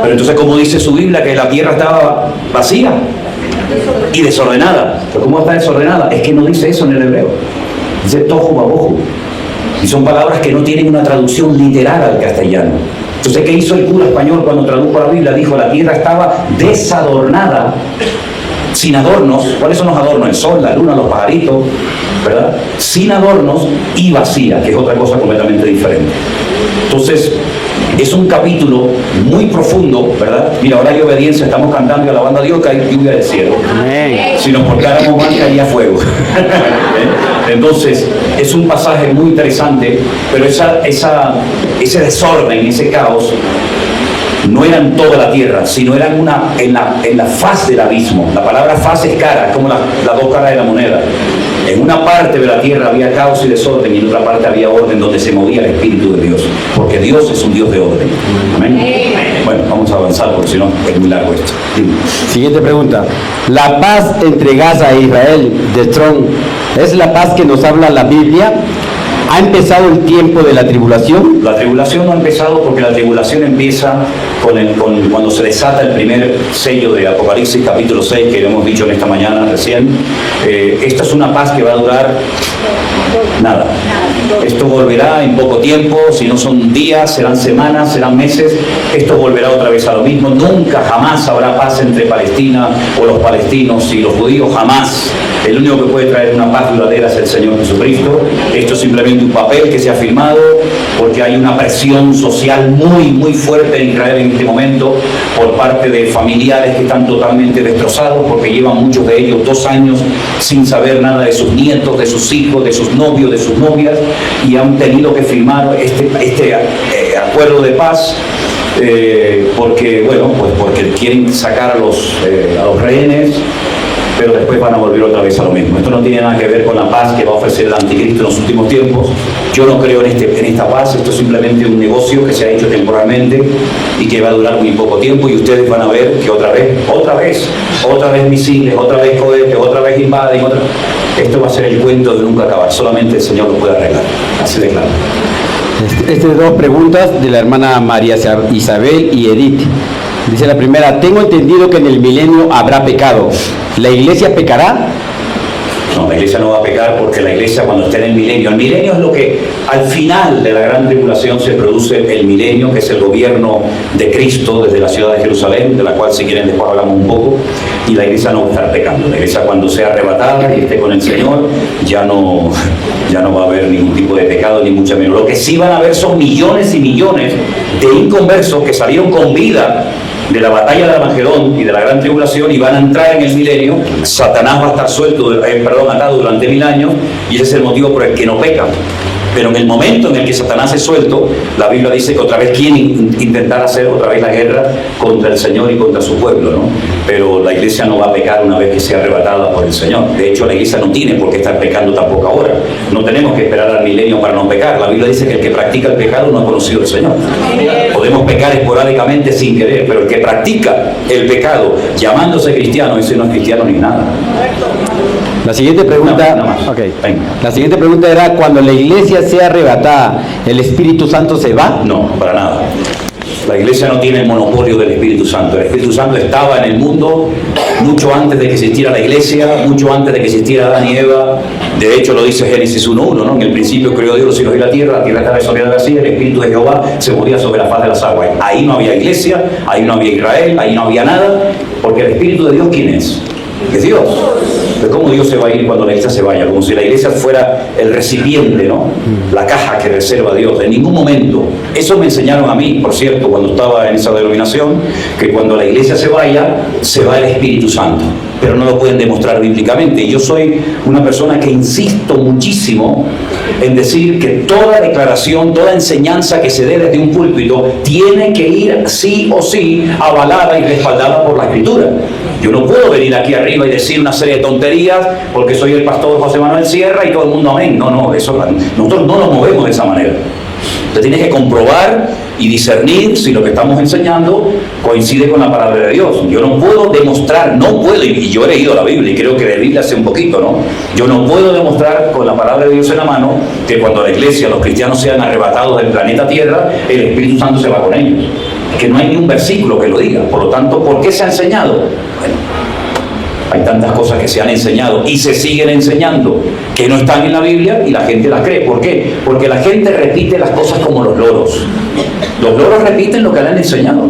Pero entonces, ¿cómo dice su Biblia que la tierra estaba vacía y desordenada? ¿Pero cómo está desordenada? Es que no dice eso en el hebreo. Dice tohu babohu. Y son palabras que no tienen una traducción literal al castellano. Entonces, ¿qué hizo el cura español cuando tradujo la Biblia? Dijo, la tierra estaba desadornada, sin adornos. ¿Cuáles son los adornos? El sol, la luna, los pajaritos, ¿verdad? Sin adornos y vacía, que es otra cosa completamente diferente. Entonces, es un capítulo muy profundo, ¿verdad? Mira, ahora hay obediencia, estamos cantando y alabando a Dios, que hay lluvia del cielo. Amén. Si nos portáramos mal, caería fuego. Entonces, es un pasaje muy interesante, pero ese desorden, ese caos, no eran toda la tierra, sino eran en la faz del abismo. La palabra faz es cara, es como las dos caras de la moneda. En una parte de la tierra había caos y desorden, y en otra parte había orden donde se movía el Espíritu de Dios, porque Dios es un Dios de orden. Amén. Bueno, vamos a avanzar porque si no es muy largo esto. Siguiente pregunta. ¿La paz entre Gaza e Israel de Strong es la paz que nos habla la Biblia? ¿Ha empezado el tiempo de la tribulación? La tribulación no ha empezado porque la tribulación empieza cuando se desata el primer sello de Apocalipsis capítulo 6, que lo hemos dicho en esta mañana recién. Esta es una paz que va a durar nada. Esto volverá en poco tiempo, si no son días, serán semanas, serán meses. Esto volverá otra vez a lo mismo. Nunca, jamás habrá paz entre Palestina o los palestinos y los judíos, jamás. El único que puede traer una paz duradera es el Señor Jesucristo. Esto es simplemente un papel que se ha firmado porque hay una presión social muy, muy fuerte en Israel en este momento por parte de familiares que están totalmente destrozados porque llevan muchos de ellos 2 años sin saber nada de sus nietos, de sus hijos, de sus novios, de sus novias, y han tenido que firmar este acuerdo de paz porque quieren sacar a los rehenes, pero después van a volver otra vez a lo mismo. Esto no tiene nada que ver con la paz que va a ofrecer el anticristo en los últimos tiempos. Yo no creo en esta paz. Esto es simplemente un negocio que se ha hecho temporalmente y que va a durar muy poco tiempo, y ustedes van a ver que otra vez misiles, otra vez cohetes, otra vez invaden, esto va a ser el cuento de nunca acabar. Solamente el Señor lo puede arreglar. Así de claro. Estas 2 preguntas de la hermana María Isabel y Edith. Dice la primera: tengo entendido que en el milenio habrá pecado. ¿La iglesia pecará? No, la iglesia no va a pecar, porque la iglesia, cuando esté en el milenio es lo que al final de la gran tribulación se produce el milenio, que es el gobierno de Cristo desde la ciudad de Jerusalén, de la cual si quieren después hablamos un poco, y la iglesia no va a estar pecando. La iglesia, cuando sea arrebatada y esté con el Señor, ya no va a haber ningún tipo de pecado, ni mucho menos. Lo que sí van a haber son millones y millones de inconversos que salieron con vida de la batalla de Armagedón y de la gran tribulación y van a entrar en el milenio. Satanás va a estar atado durante 1000 años, y ese es el motivo por el que no peca. Pero en el momento en el que Satanás es suelto, la Biblia dice que otra vez quieren intentar hacer otra vez la guerra contra el Señor y contra su pueblo, ¿no? Pero la iglesia no va a pecar una vez que sea arrebatada por el Señor. De hecho, la iglesia no tiene por qué estar pecando tampoco ahora. No tenemos que esperar al milenio para no pecar. La Biblia dice que el que practica el pecado no ha conocido al Señor. Podemos pecar esporádicamente sin querer, pero el que practica el pecado llamándose cristiano, ese no es cristiano ni nada. La siguiente pregunta, La siguiente pregunta era: cuando la iglesia sea arrebatada, ¿el Espíritu Santo se va? No, para nada. La iglesia no tiene el monopolio del Espíritu Santo. El Espíritu Santo estaba en el mundo mucho antes de que existiera la iglesia, mucho antes de que existiera Adán y Eva. De hecho, lo dice Génesis 1:1, ¿no? En el principio creó Dios los cielos y la tierra estaba sobre la vacía, el Espíritu de Jehová se movía sobre la faz de las aguas. Ahí no había iglesia, ahí no había Israel, ahí no había nada, porque el Espíritu de Dios, ¿quién es? Es Dios. Pero ¿cómo Dios se va a ir cuando la iglesia se vaya? Como si la iglesia fuera el recipiente, ¿no? La caja que reserva Dios. En ningún momento. Eso me enseñaron a mí, por cierto, cuando estaba en esa denominación, que cuando la iglesia se vaya, se va el Espíritu Santo. Pero no lo pueden demostrar bíblicamente. Yo soy una persona que insisto muchísimo en decir que toda declaración, toda enseñanza que se dé desde un púlpito tiene que ir sí o sí avalada y respaldada por la Escritura. Yo no puedo venir aquí arriba y decir una serie de tonterías porque soy el pastor José Manuel Sierra y todo el mundo amén. No, nosotros no nos movemos de esa manera. Usted tiene que comprobar y discernir si lo que estamos enseñando coincide con la palabra de Dios. Yo no puedo demostrar, y yo he leído la Biblia y creo que de Biblia hace un poquito, ¿no? Yo no puedo demostrar con la palabra de Dios en la mano que cuando la iglesia, los cristianos sean arrebatados del planeta Tierra, el Espíritu Santo se va con ellos. Que no hay ni un versículo que lo diga. Por lo tanto, ¿por qué se ha enseñado? Bueno, hay tantas cosas que se han enseñado y se siguen enseñando que no están en la Biblia y la gente las cree. ¿Por qué? Porque la gente repite las cosas como los loros. Los loros repiten lo que le han enseñado.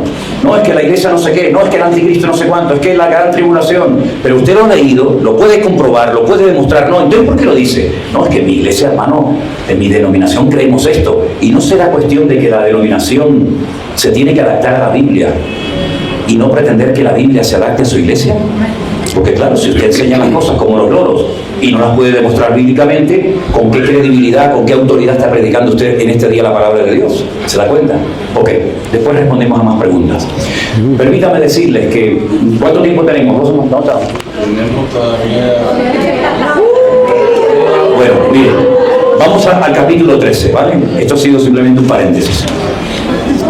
No es que la iglesia no sé qué, no es que el anticristo no sé cuánto, es que es la gran tribulación. Pero usted lo ha leído, lo puede comprobar, lo puede demostrar. No, entonces ¿por qué lo dice? No, es que en mi iglesia, hermano, en mi denominación creemos esto. Y no será cuestión de que la denominación se tiene que adaptar a la Biblia y no pretender que la Biblia se adapte a su iglesia. Porque claro, si usted enseña las cosas como los loros y no las puede demostrar bíblicamente, ¿con qué credibilidad, con qué autoridad está predicando usted en este día la palabra de Dios? ¿Se da cuenta? Ok, después respondemos a más preguntas. Permítame decirles que... ¿Cuánto tiempo tenemos? ¿Vos nota? Tenemos todavía... Bueno, miren, vamos al capítulo 13, ¿vale? Esto ha sido simplemente un paréntesis.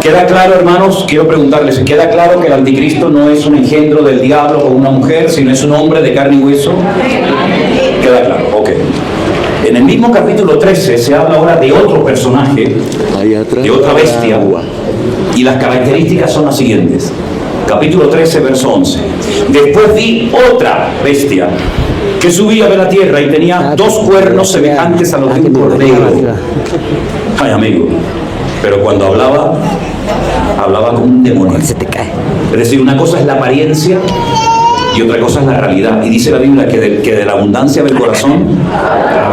¿Queda claro, hermanos? Quiero preguntarles, ¿queda claro que el anticristo no es un engendro del diablo o una mujer, sino es un hombre de carne y hueso? ¿Queda claro? Ok. En el mismo capítulo 13 se habla ahora de otro personaje, de otra bestia, y las características son las siguientes. Capítulo 13, verso 11. Después vi otra bestia que subía de la tierra y tenía dos cuernos semejantes a los de un cordero. Ay, amigo. Pero cuando hablaba como un demonio. Es decir, una cosa es la apariencia y otra cosa es la realidad. Y dice la Biblia que de la abundancia del corazón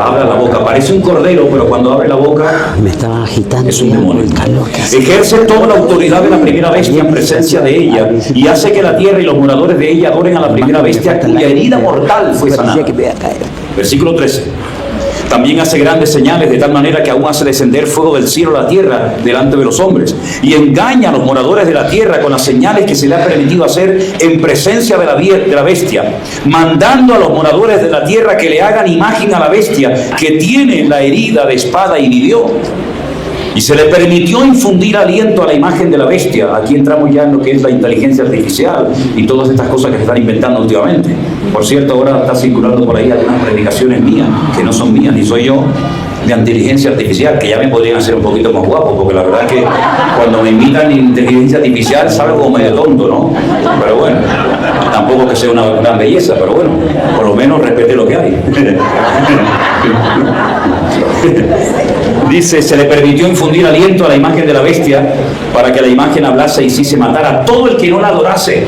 habla la boca. Parece un cordero, pero cuando abre la boca me estaba agitando, es un demonio. Ejerce toda la autoridad de la primera bestia en presencia de ella y hace que la tierra y los moradores de ella adoren a la primera bestia cuya herida mortal fue sanada. Versículo 13. También hace grandes señales de tal manera que aún hace descender fuego del cielo a la tierra delante de los hombres y engaña a los moradores de la tierra con las señales que se le ha permitido hacer en presencia de la bestia, mandando a los moradores de la tierra que le hagan imagen a la bestia que tiene la herida de espada y vivió. Y se le permitió infundir aliento a la imagen de la bestia. Aquí entramos ya en lo que es la inteligencia artificial y todas estas cosas que se están inventando últimamente. Por cierto, ahora está circulando por ahí algunas predicaciones mías, que no son mías, ni soy yo, de inteligencia artificial, que ya me podrían hacer un poquito más guapo, porque la verdad es que cuando me invitan inteligencia artificial salgo como medio tonto, ¿no? Pero bueno, tampoco que sea una gran belleza, pero bueno, por lo menos respete lo que hay. Dice, se le permitió infundir aliento a la imagen de la bestia para que la imagen hablase y hiciese matar a todo el que no la adorase.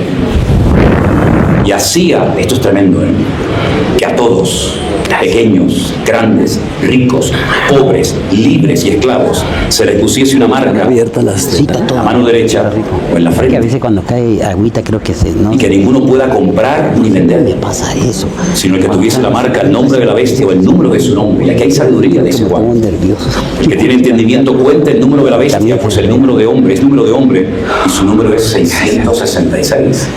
Y hacía, esto es tremendo, que a todos, pequeños, grandes, ricos, pobres, libres y esclavos, se les pusiese una marca en la mano derecha o en la frente. Que a veces cuando cae agüita creo que se... ¿no? Y que ninguno pueda comprar ni vender. Me pasa eso. Sino el que tuviese la marca, el nombre de la bestia o el número de su nombre. Y aquí hay sabiduría, dice Juan. El que tiene entendimiento cuenta el número de la bestia, pues el número de hombre es número de hombre y su número es 666.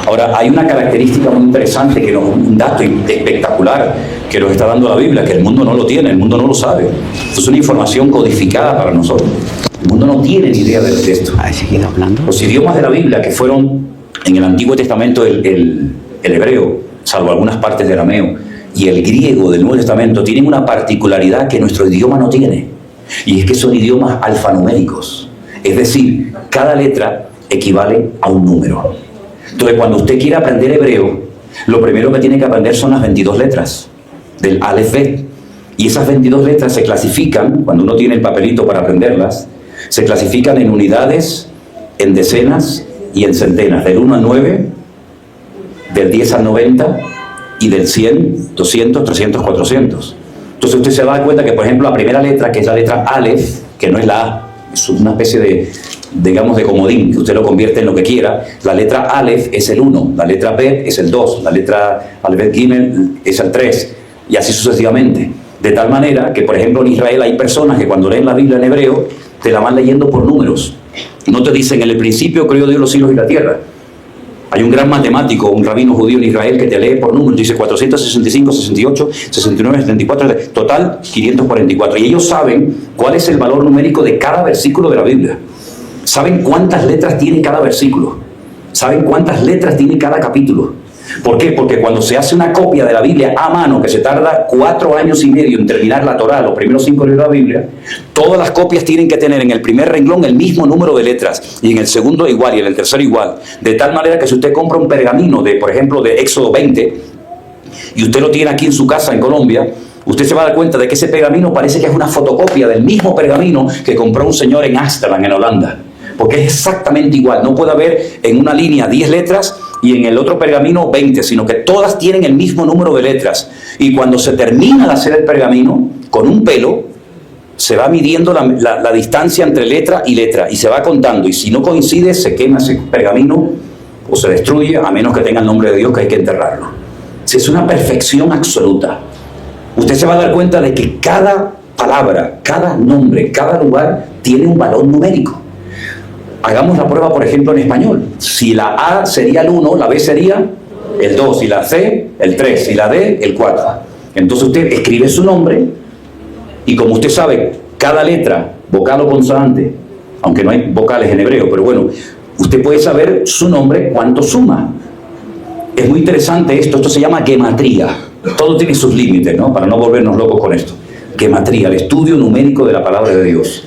Ahora, hay una característica muy interesante, un dato espectacular que nos está dando la Biblia, que el mundo no lo tiene, el mundo no lo sabe. Esto es una información codificada para nosotros. El mundo no tiene ni idea de esto. Los idiomas de la Biblia, que fueron en el Antiguo Testamento el hebreo, salvo algunas partes de arameo, y el griego del Nuevo Testamento, tienen una particularidad que nuestro idioma no tiene. Y es que son idiomas alfanuméricos. Es decir, cada letra equivale a un número. Entonces, cuando usted quiere aprender hebreo, lo primero que tiene que aprender son las 22 letras del Aleph Bet. Y esas 22 letras se clasifican, cuando uno tiene el papelito para aprenderlas, se clasifican en unidades, en decenas y en centenas, del 1 al 9, del 10 al 90 y del 100, 200, 300, 400. Entonces usted se va a dar cuenta que, por ejemplo, la primera letra, que es la letra Aleph, que no es la A, es una especie de, digamos, de comodín, que usted lo convierte en lo que quiera. La letra Aleph es el 1, la letra Bet es el 2, la letra Aleph Gimel es el 3, y así sucesivamente. De tal manera que, por ejemplo, en Israel hay personas que cuando leen la Biblia en hebreo, te la van leyendo por números. No te dicen, en el principio creó Dios los cielos y la tierra. Hay un gran matemático, un rabino judío en Israel, que te lee por números, dice 465, 68, 69, 74, total 544. Y ellos saben cuál es el valor numérico de cada versículo de la Biblia. Saben cuántas letras tiene cada versículo. Saben cuántas letras tiene cada capítulo. ¿Por qué? Porque cuando se hace una copia de la Biblia a mano, que se tarda 4 años y medio en terminar la Torá, los primeros 5 libros de la Biblia, todas las copias tienen que tener en el primer renglón el mismo número de letras, y en el segundo igual, y en el tercero igual. De tal manera que si usted compra un pergamino, por ejemplo, de Éxodo 20, y usted lo tiene aquí en su casa en Colombia, usted se va a dar cuenta de que ese pergamino parece que es una fotocopia del mismo pergamino que compró un señor en Ámsterdam, en Holanda. Porque es exactamente igual. No puede haber en una línea 10 letras y en el otro pergamino 20, sino que todas tienen el mismo número de letras. Y cuando se termina de hacer el pergamino, con un pelo, se va midiendo la distancia entre letra y letra, y se va contando. Y si no coincide, se quema ese pergamino o se destruye, a menos que tenga el nombre de Dios, que hay que enterrarlo. Si es una perfección absoluta. Usted se va a dar cuenta de que cada palabra, cada nombre, cada lugar tiene un valor numérico. Hagamos la prueba, por ejemplo, en español. Si la A sería el 1, la B sería el 2, y la C el 3, y la D el 4. Entonces usted escribe su nombre, y como usted sabe, cada letra, vocal o consonante, aunque no hay vocales en hebreo, pero bueno, usted puede saber su nombre, cuánto suma. Es muy interesante esto se llama gematría. Todo tiene sus límites, ¿no? Para no volvernos locos con esto. Gematría, el estudio numérico de la palabra de Dios.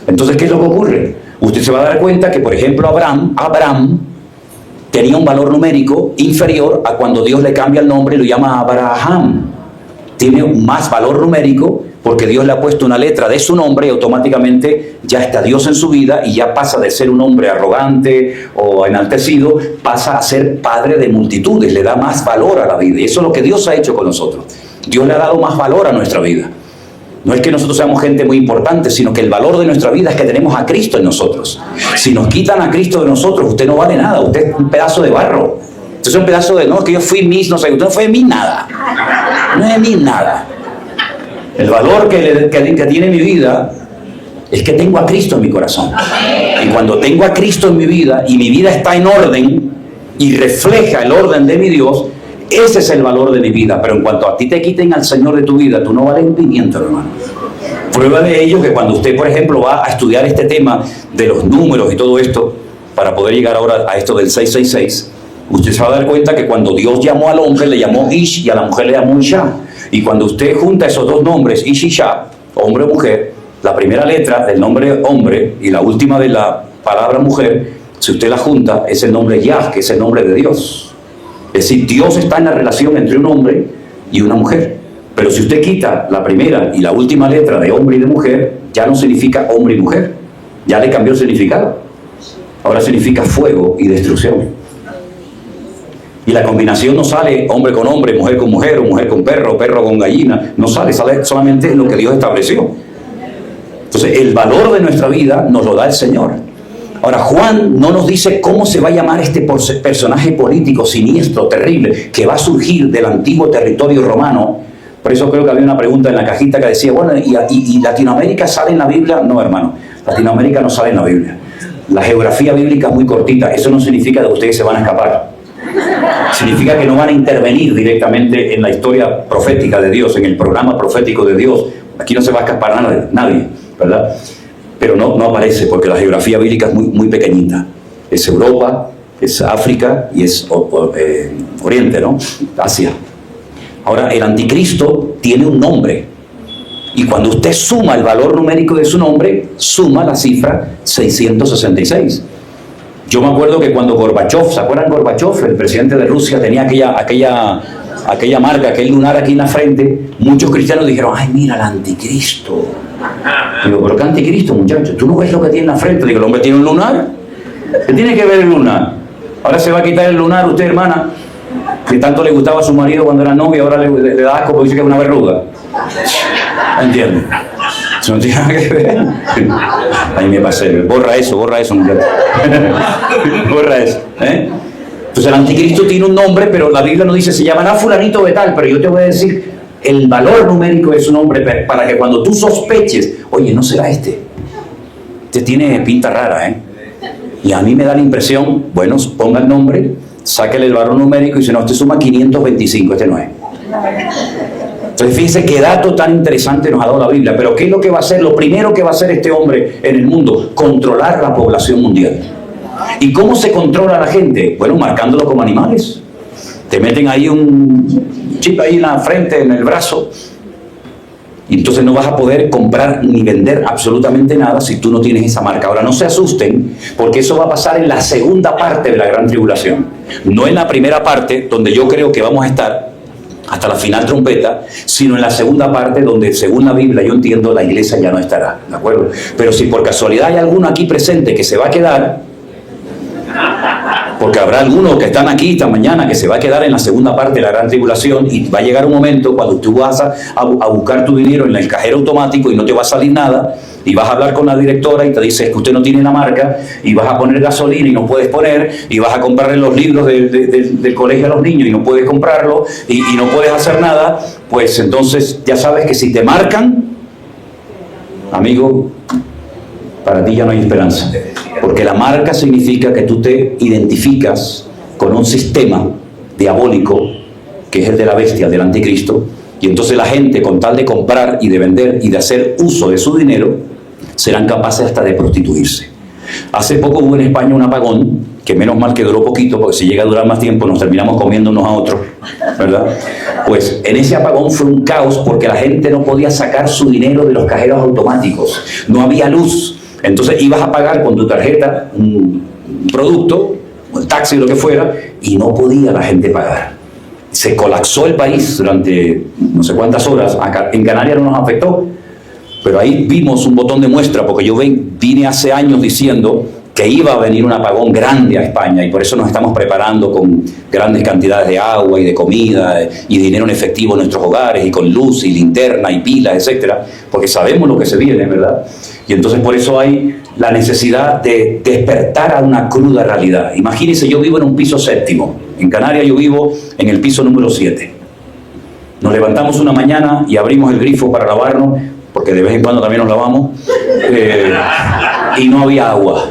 Entonces, ¿qué es lo que ocurre? Usted se va a dar cuenta que, por ejemplo, Abraham tenía un valor numérico inferior a cuando Dios le cambia el nombre y lo llama Abraham. Tiene más valor numérico porque Dios le ha puesto una letra de su nombre y automáticamente ya está Dios en su vida y ya pasa de ser un hombre arrogante o enaltecido, pasa a ser padre de multitudes, le da más valor a la vida. Y eso es lo que Dios ha hecho con nosotros. Dios le ha dado más valor a nuestra vida. No es que nosotros seamos gente muy importante, sino que el valor de nuestra vida es que tenemos a Cristo en nosotros. Si nos quitan a Cristo de nosotros, usted no vale nada, usted es un pedazo de barro. Usted es un pedazo de, no, que yo fui mis, no sé, usted no fue de mí nada. No es de mí nada. El valor que tiene mi vida es que tengo a Cristo en mi corazón. Y cuando tengo a Cristo en mi vida, y mi vida está en orden, y refleja el orden de mi Dios, ese es el valor de mi vida. Pero en cuanto a ti te quiten al Señor de tu vida, tú no vales un pimiento, hermano. Prueba de ello que cuando usted, por ejemplo, va a estudiar este tema de los números y todo esto, para poder llegar ahora a esto del 666, usted se va a dar cuenta que cuando Dios llamó al hombre, le llamó Ish, y a la mujer le llamó Isha. Y cuando usted junta esos dos nombres, Ish y Isha, hombre o mujer, la primera letra del nombre hombre y la última de la palabra mujer, si usted la junta, es el nombre Yah, que es el nombre de Dios. Es decir, Dios está en la relación entre un hombre y una mujer. Pero si usted quita la primera y la última letra de hombre y de mujer, ya no significa hombre y mujer. Ya le cambió el significado. Ahora significa fuego y destrucción. Y la combinación no sale hombre con hombre, mujer con mujer, o mujer con perro, perro con gallina. No sale, sale solamente lo que Dios estableció. Entonces, el valor de nuestra vida nos lo da el Señor. Ahora, Juan no nos dice cómo se va a llamar este personaje político siniestro, terrible, que va a surgir del antiguo territorio romano. Por eso creo que había una pregunta en la cajita que decía, bueno, ¿y Latinoamérica sale en la Biblia? No, hermano, Latinoamérica no sale en la Biblia. La geografía bíblica es muy cortita. Eso no significa que ustedes se van a escapar. Significa que no van a intervenir directamente en la historia profética de Dios, en el programa profético de Dios. Aquí no se va a escapar nadie, ¿verdad? Pero no aparece porque la geografía bíblica es muy pequeñita. Es Europa, es África y es Oriente, ¿no? Asia. Ahora, el anticristo tiene un nombre. Y cuando usted suma el valor numérico de su nombre, suma la cifra 666. Yo me acuerdo que cuando Gorbachev, ¿se acuerdan Gorbachev? El presidente de Rusia tenía aquella marca, aquel lunar aquí en la frente. Muchos cristianos dijeron, ay, mira el anticristo. Digo, ¿pero qué anticristo, muchacho? ¿Tú no ves lo que tiene en la frente? Digo, ¿el hombre tiene un lunar? ¿Qué tiene que ver el lunar? Ahora se va a quitar el lunar usted, hermana. que tanto le gustaba a su marido cuando era novia, ahora le da asco porque dice que es una verruga. ¿Entiendes? Eso no tiene nada que ver. Ahí me pasé. Borra eso, muchacho. Borra eso. Entonces el anticristo tiene un nombre, pero la Biblia no dice, se llamará fulanito de tal, pero yo te voy a decir el valor numérico de su nombre para que cuando tú sospeches, oye, no será este. Este tiene pinta rara, Y a mí me da la impresión, bueno, ponga el nombre, sáquele el valor numérico y dice, no, este suma 525, este no es. Entonces fíjense qué dato tan interesante nos ha dado la Biblia. Pero ¿qué es lo que va a hacer? Lo primero que va a hacer este hombre en el mundo, controlar la población mundial. ¿Y cómo se controla a la gente? Bueno, marcándolo como animales. Te meten ahí un chip ahí en la frente, en el brazo, y entonces no vas a poder comprar ni vender absolutamente nada si tú no tienes esa marca. Ahora, no se asusten, porque eso va a pasar en la segunda parte de la gran tribulación. No en la primera parte, donde yo creo que vamos a estar hasta la final trompeta, sino en la segunda parte donde, según la Biblia, yo entiendo, la iglesia ya no estará, ¿de acuerdo? Pero si por casualidad hay alguno aquí presente que se va a quedar, porque habrá algunos que están aquí esta mañana que se va a quedar en la segunda parte de la gran tribulación, y va a llegar un momento cuando tú vas a buscar tu dinero en el cajero automático y no te va a salir nada, y vas a hablar con la directora y te dice que usted no tiene la marca, y vas a poner gasolina y no puedes poner, y vas a comprarle los libros del colegio a los niños y no puedes comprarlo, y no puedes hacer nada. Pues entonces ya sabes que si te marcan, amigo, para ti ya no hay esperanza, porque la marca significa que tú te identificas con un sistema diabólico que es el de la bestia, del anticristo, y entonces la gente, con tal de comprar y de vender y de hacer uso de su dinero, serán capaces hasta de prostituirse. Hace poco hubo en España un apagón, que menos mal que duró poquito, porque si llega a durar más tiempo nos terminamos comiendo unos a otros, ¿verdad? Pues en ese apagón fue un caos porque la gente no podía sacar su dinero de los cajeros automáticos, no había luz. Entonces ibas a pagar con tu tarjeta un producto, un taxi, lo que fuera, y no podía la gente pagar. Se colapsó el país durante no sé cuántas horas. Acá, en Canarias no nos afectó, pero ahí vimos un botón de muestra, porque yo vine hace años diciendo que iba a venir un apagón grande a España, y por eso nos estamos preparando con grandes cantidades de agua y de comida y dinero en efectivo en nuestros hogares, y con luz y linterna y pilas, etcétera, porque sabemos lo que se viene, ¿verdad? Y entonces por eso hay la necesidad de despertar a una cruda realidad. Imagínense, yo vivo en un piso séptimo. En Canarias yo vivo en el piso número 7. Nos levantamos una mañana y abrimos el grifo para lavarnos, porque de vez en cuando también nos lavamos, y no había agua.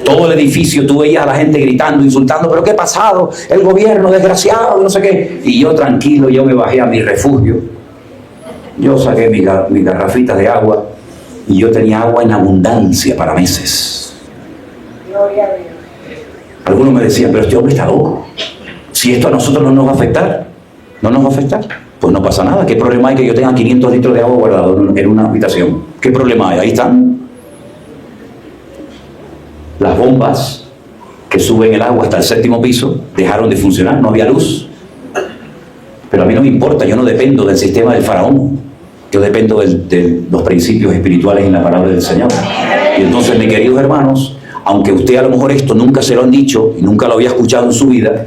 Todo el edificio, tú veías a la gente gritando, insultando, ¿pero qué ha pasado? El gobierno desgraciado, no sé qué. Y yo tranquilo, yo me bajé a mi refugio. Yo saqué mis garrafitas de agua, y yo tenía agua en abundancia para meses. Algunos me decían, pero este hombre está loco. Si esto a nosotros no nos va a afectar, ¿no nos va a afectar? Pues no pasa nada. ¿Qué problema hay que yo tenga 500 litros de agua guardados en una habitación? ¿Qué problema hay? Ahí están. Las bombas que suben el agua hasta el 7º piso dejaron de funcionar, no había luz. Pero a mí no me importa, yo no dependo del sistema del faraón. Yo dependo de los principios espirituales en la palabra del Señor. Y entonces, mis queridos hermanos, aunque usted a lo mejor esto nunca se lo han dicho y nunca lo había escuchado en su vida,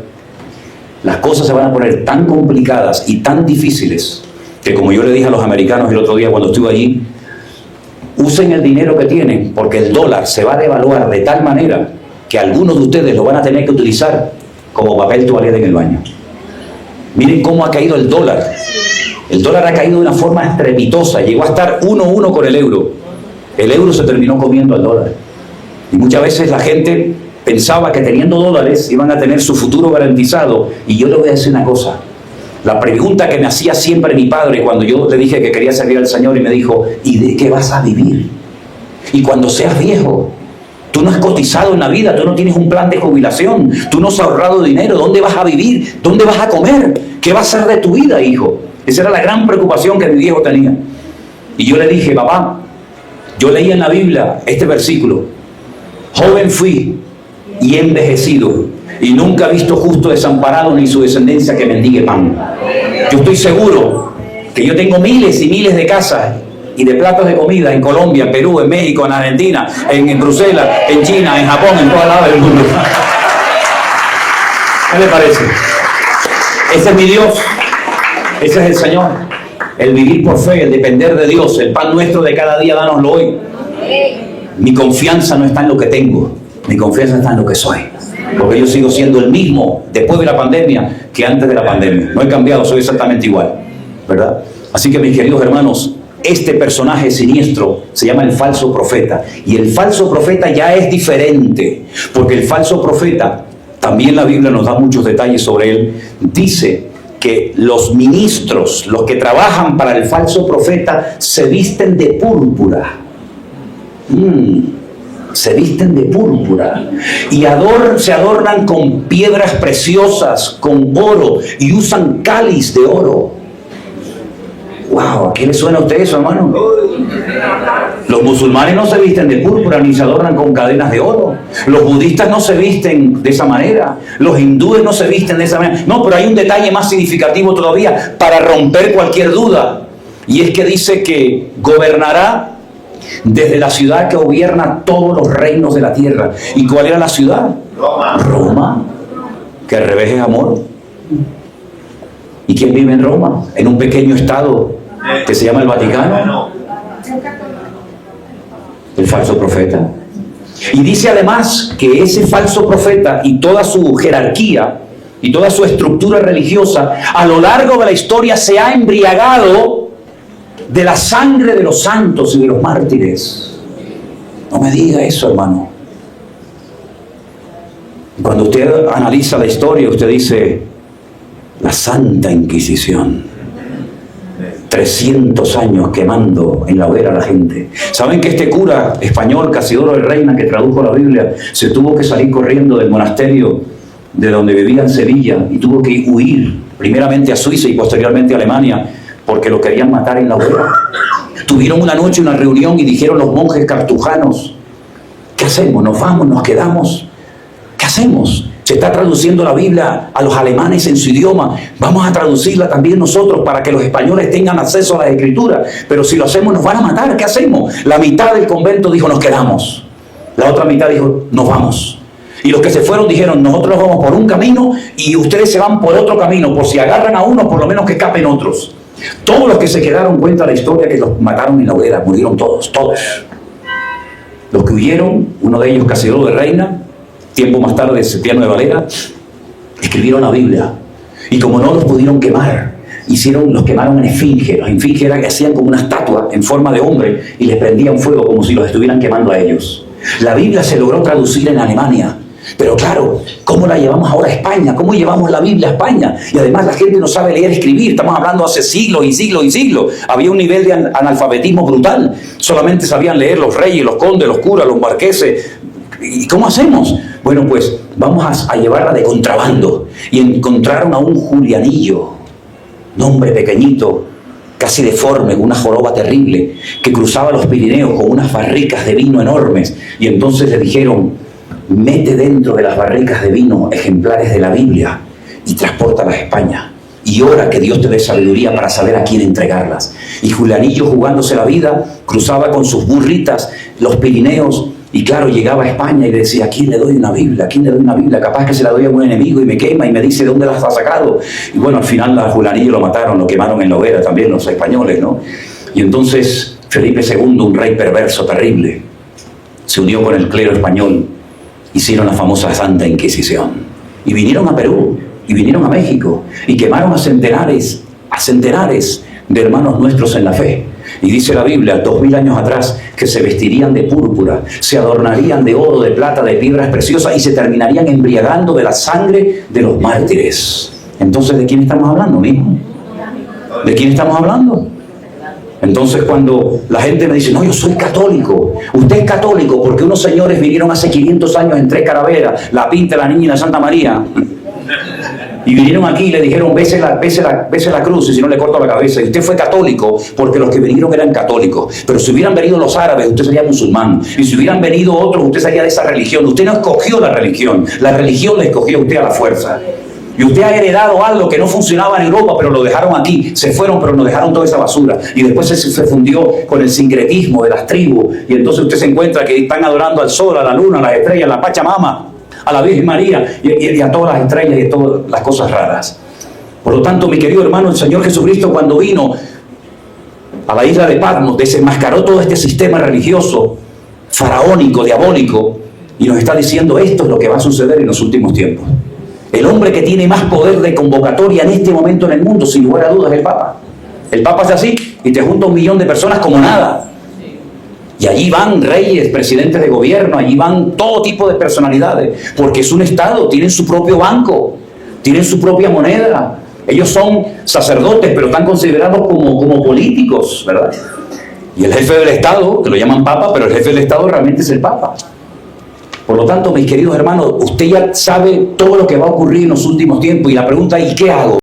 las cosas se van a poner tan complicadas y tan difíciles que, como yo le dije a los americanos el otro día cuando estuve allí, usen el dinero que tienen, porque el dólar se va a devaluar de tal manera que algunos de ustedes lo van a tener que utilizar como papel toalete en el baño. Miren cómo ha caído el dólar. El dólar ha caído de una forma estrepitosa, llegó a estar 1-1 con el euro. El euro se terminó comiendo al dólar. Y muchas veces la gente pensaba que teniendo dólares iban a tener su futuro garantizado. Y yo le voy a decir una cosa. La pregunta que me hacía siempre mi padre cuando yo le dije que quería servir al Señor, y me dijo, ¿y de qué vas a vivir? Y cuando seas viejo, tú no has cotizado en la vida, tú no tienes un plan de jubilación, tú no has ahorrado dinero, ¿dónde vas a vivir? ¿Dónde vas a comer? ¿Qué va a ser de tu vida, hijo? Esa era la gran preocupación que mi viejo tenía. Y yo le dije, papá, yo leí en la Biblia este versículo: joven fui y he envejecido, y nunca he visto justo desamparado ni su descendencia que mendigue pan. Yo estoy seguro que yo tengo miles y miles de casas y de platos de comida en Colombia, en Perú, en México, en Argentina, en Bruselas, en China, en Japón, en todas lados del mundo. ¿Qué le parece? Ese es mi Dios. Ese es el Señor. El vivir por fe, el depender de Dios. El pan nuestro de cada día, dánoslo hoy. Mi confianza no está en lo que tengo. Mi confianza está en lo que soy. Porque yo sigo siendo el mismo después de la pandemia que antes de la pandemia. No he cambiado, soy exactamente igual, ¿verdad? Así que, mis queridos hermanos, este personaje siniestro se llama el falso profeta. Y el falso profeta ya es diferente. Porque el falso profeta, también la Biblia nos da muchos detalles sobre él, dice que los ministros, los que trabajan para el falso profeta, se visten de púrpura. Se visten de púrpura y se adornan con piedras preciosas, con oro, y usan cáliz de oro. ¡Wow! ¿A qué le suena a usted eso, hermano? Los musulmanes no se visten de púrpura ni se adornan con cadenas de oro. Los budistas no se visten de esa manera. Los hindúes no se visten de esa manera. No, pero hay un detalle más significativo todavía para romper cualquier duda. Y es que dice que gobernará desde la ciudad que gobierna todos los reinos de la tierra. ¿Y cuál era la ciudad? Roma. Que al revés es amor. ¿Y quién vive en Roma? En un pequeño estado que se llama el Vaticano. El falso profeta. Y dice además que ese falso profeta y toda su jerarquía y toda su estructura religiosa a lo largo de la historia se ha embriagado de la sangre de los santos y de los mártires. No me diga eso, hermano. Cuando usted analiza la historia, usted dice: la Santa Inquisición, 300 años quemando en la hoguera a la gente. ¿Saben que este cura español, Casidoro de Reina, que tradujo la Biblia, se tuvo que salir corriendo del monasterio de donde vivía en Sevilla y tuvo que huir primeramente a Suiza y posteriormente a Alemania porque lo querían matar en la hoguera? Tuvieron una noche una reunión y dijeron los monjes cartujanos: ¿qué hacemos? ¿Nos vamos? ¿Nos quedamos? ¿Qué hacemos? Se está traduciendo la Biblia a los alemanes en su idioma. Vamos a traducirla también nosotros para que los españoles tengan acceso a la escritura. Pero si lo hacemos nos van a matar. ¿Qué hacemos? La mitad del convento dijo: nos quedamos. La otra mitad dijo: nos vamos. Y los que se fueron dijeron: nosotros vamos por un camino y ustedes se van por otro camino. Por si agarran a uno, por lo menos que escapen otros. Todos los que se quedaron, cuenta la historia, que los mataron en la hoguera. Murieron todos. Los que huyeron, uno de ellos, Casidoro de Reina, tiempo más tarde, Septiano de Valera, escribieron la Biblia. Y como no los pudieron quemar, los quemaron en esfinge. Los esfinges eran que hacían como una estatua en forma de hombre y les prendían fuego como si los estuvieran quemando a ellos. La Biblia se logró traducir en Alemania. Pero claro, ¿cómo la llevamos ahora a España? ¿Cómo llevamos la Biblia a España? Y además la gente no sabe leer y escribir. Estamos hablando hace siglos y siglos y siglos. Había un nivel de analfabetismo brutal. Solamente sabían leer los reyes, los condes, los curas, los marqueses. ¿Y cómo hacemos? Bueno, pues vamos a llevarla de contrabando. Y encontraron a un Julianillo, un hombre pequeñito, casi deforme, con una joroba terrible, que cruzaba los Pirineos con unas barricas de vino enormes. Y entonces le dijeron: mete dentro de las barricas de vino ejemplares de la Biblia y transpórtalas a España. Y ora que Dios te dé sabiduría para saber a quién entregarlas. Y Julianillo, jugándose la vida, cruzaba con sus burritas los Pirineos. Y claro, llegaba a España y decía: ¿a quién le doy una Biblia? ¿A quién le doy una Biblia? Capaz que se la doy a un enemigo y me quema y me dice de dónde las ha sacado. Y bueno, al final a Julianillo lo mataron, lo quemaron en la hoguera también los españoles, ¿no? Y entonces Felipe II, un rey perverso, terrible, se unió con el clero español. Hicieron la famosa Santa Inquisición. Y vinieron a Perú, y vinieron a México, y quemaron a centenares de hermanos nuestros en la fe. Y dice la Biblia, 2000 años atrás, que se vestirían de púrpura, se adornarían de oro, de plata, de piedras preciosas y se terminarían embriagando de la sangre de los mártires. Entonces, ¿de quién estamos hablando, mismo? ¿De quién estamos hablando? Entonces, cuando la gente me dice: no, yo soy católico. Usted es católico porque unos señores vinieron hace 500 años en 3 calaveras, la Pinta, la Niña y la Santa María. Y vinieron aquí y le dijeron: bese la cruz y si no le corto la cabeza. Y usted fue católico porque los que vinieron eran católicos. Pero si hubieran venido los árabes, usted sería musulmán. Y si hubieran venido otros, usted sería de esa religión. Usted no escogió la religión le escogió a usted a la fuerza. Y usted ha heredado algo que no funcionaba en Europa, pero lo dejaron aquí. Se fueron, pero nos dejaron toda esa basura. Y después se fundió con el sincretismo de las tribus. Y entonces usted se encuentra que están adorando al sol, a la luna, a las estrellas, a la Pachamama, a la Virgen María y a todas las estrellas y a todas las cosas raras. Por lo tanto, mi querido hermano, el Señor Jesucristo, cuando vino a la isla de Patmos, desenmascaró todo este sistema religioso, faraónico, diabólico, y nos está diciendo: esto es lo que va a suceder en los últimos tiempos. El hombre que tiene más poder de convocatoria en este momento en el mundo, sin lugar a dudas, es el Papa. El Papa hace así y te junta 1 millón de personas como nada. Y allí van reyes, presidentes de gobierno, allí van todo tipo de personalidades, porque es un Estado, tienen su propio banco, tienen su propia moneda. Ellos son sacerdotes, pero están considerados como políticos, ¿verdad? Y el jefe del Estado, que lo llaman Papa, pero el jefe del Estado realmente es el Papa. Por lo tanto, mis queridos hermanos, usted ya sabe todo lo que va a ocurrir en los últimos tiempos, y la pregunta es: ¿y qué hago?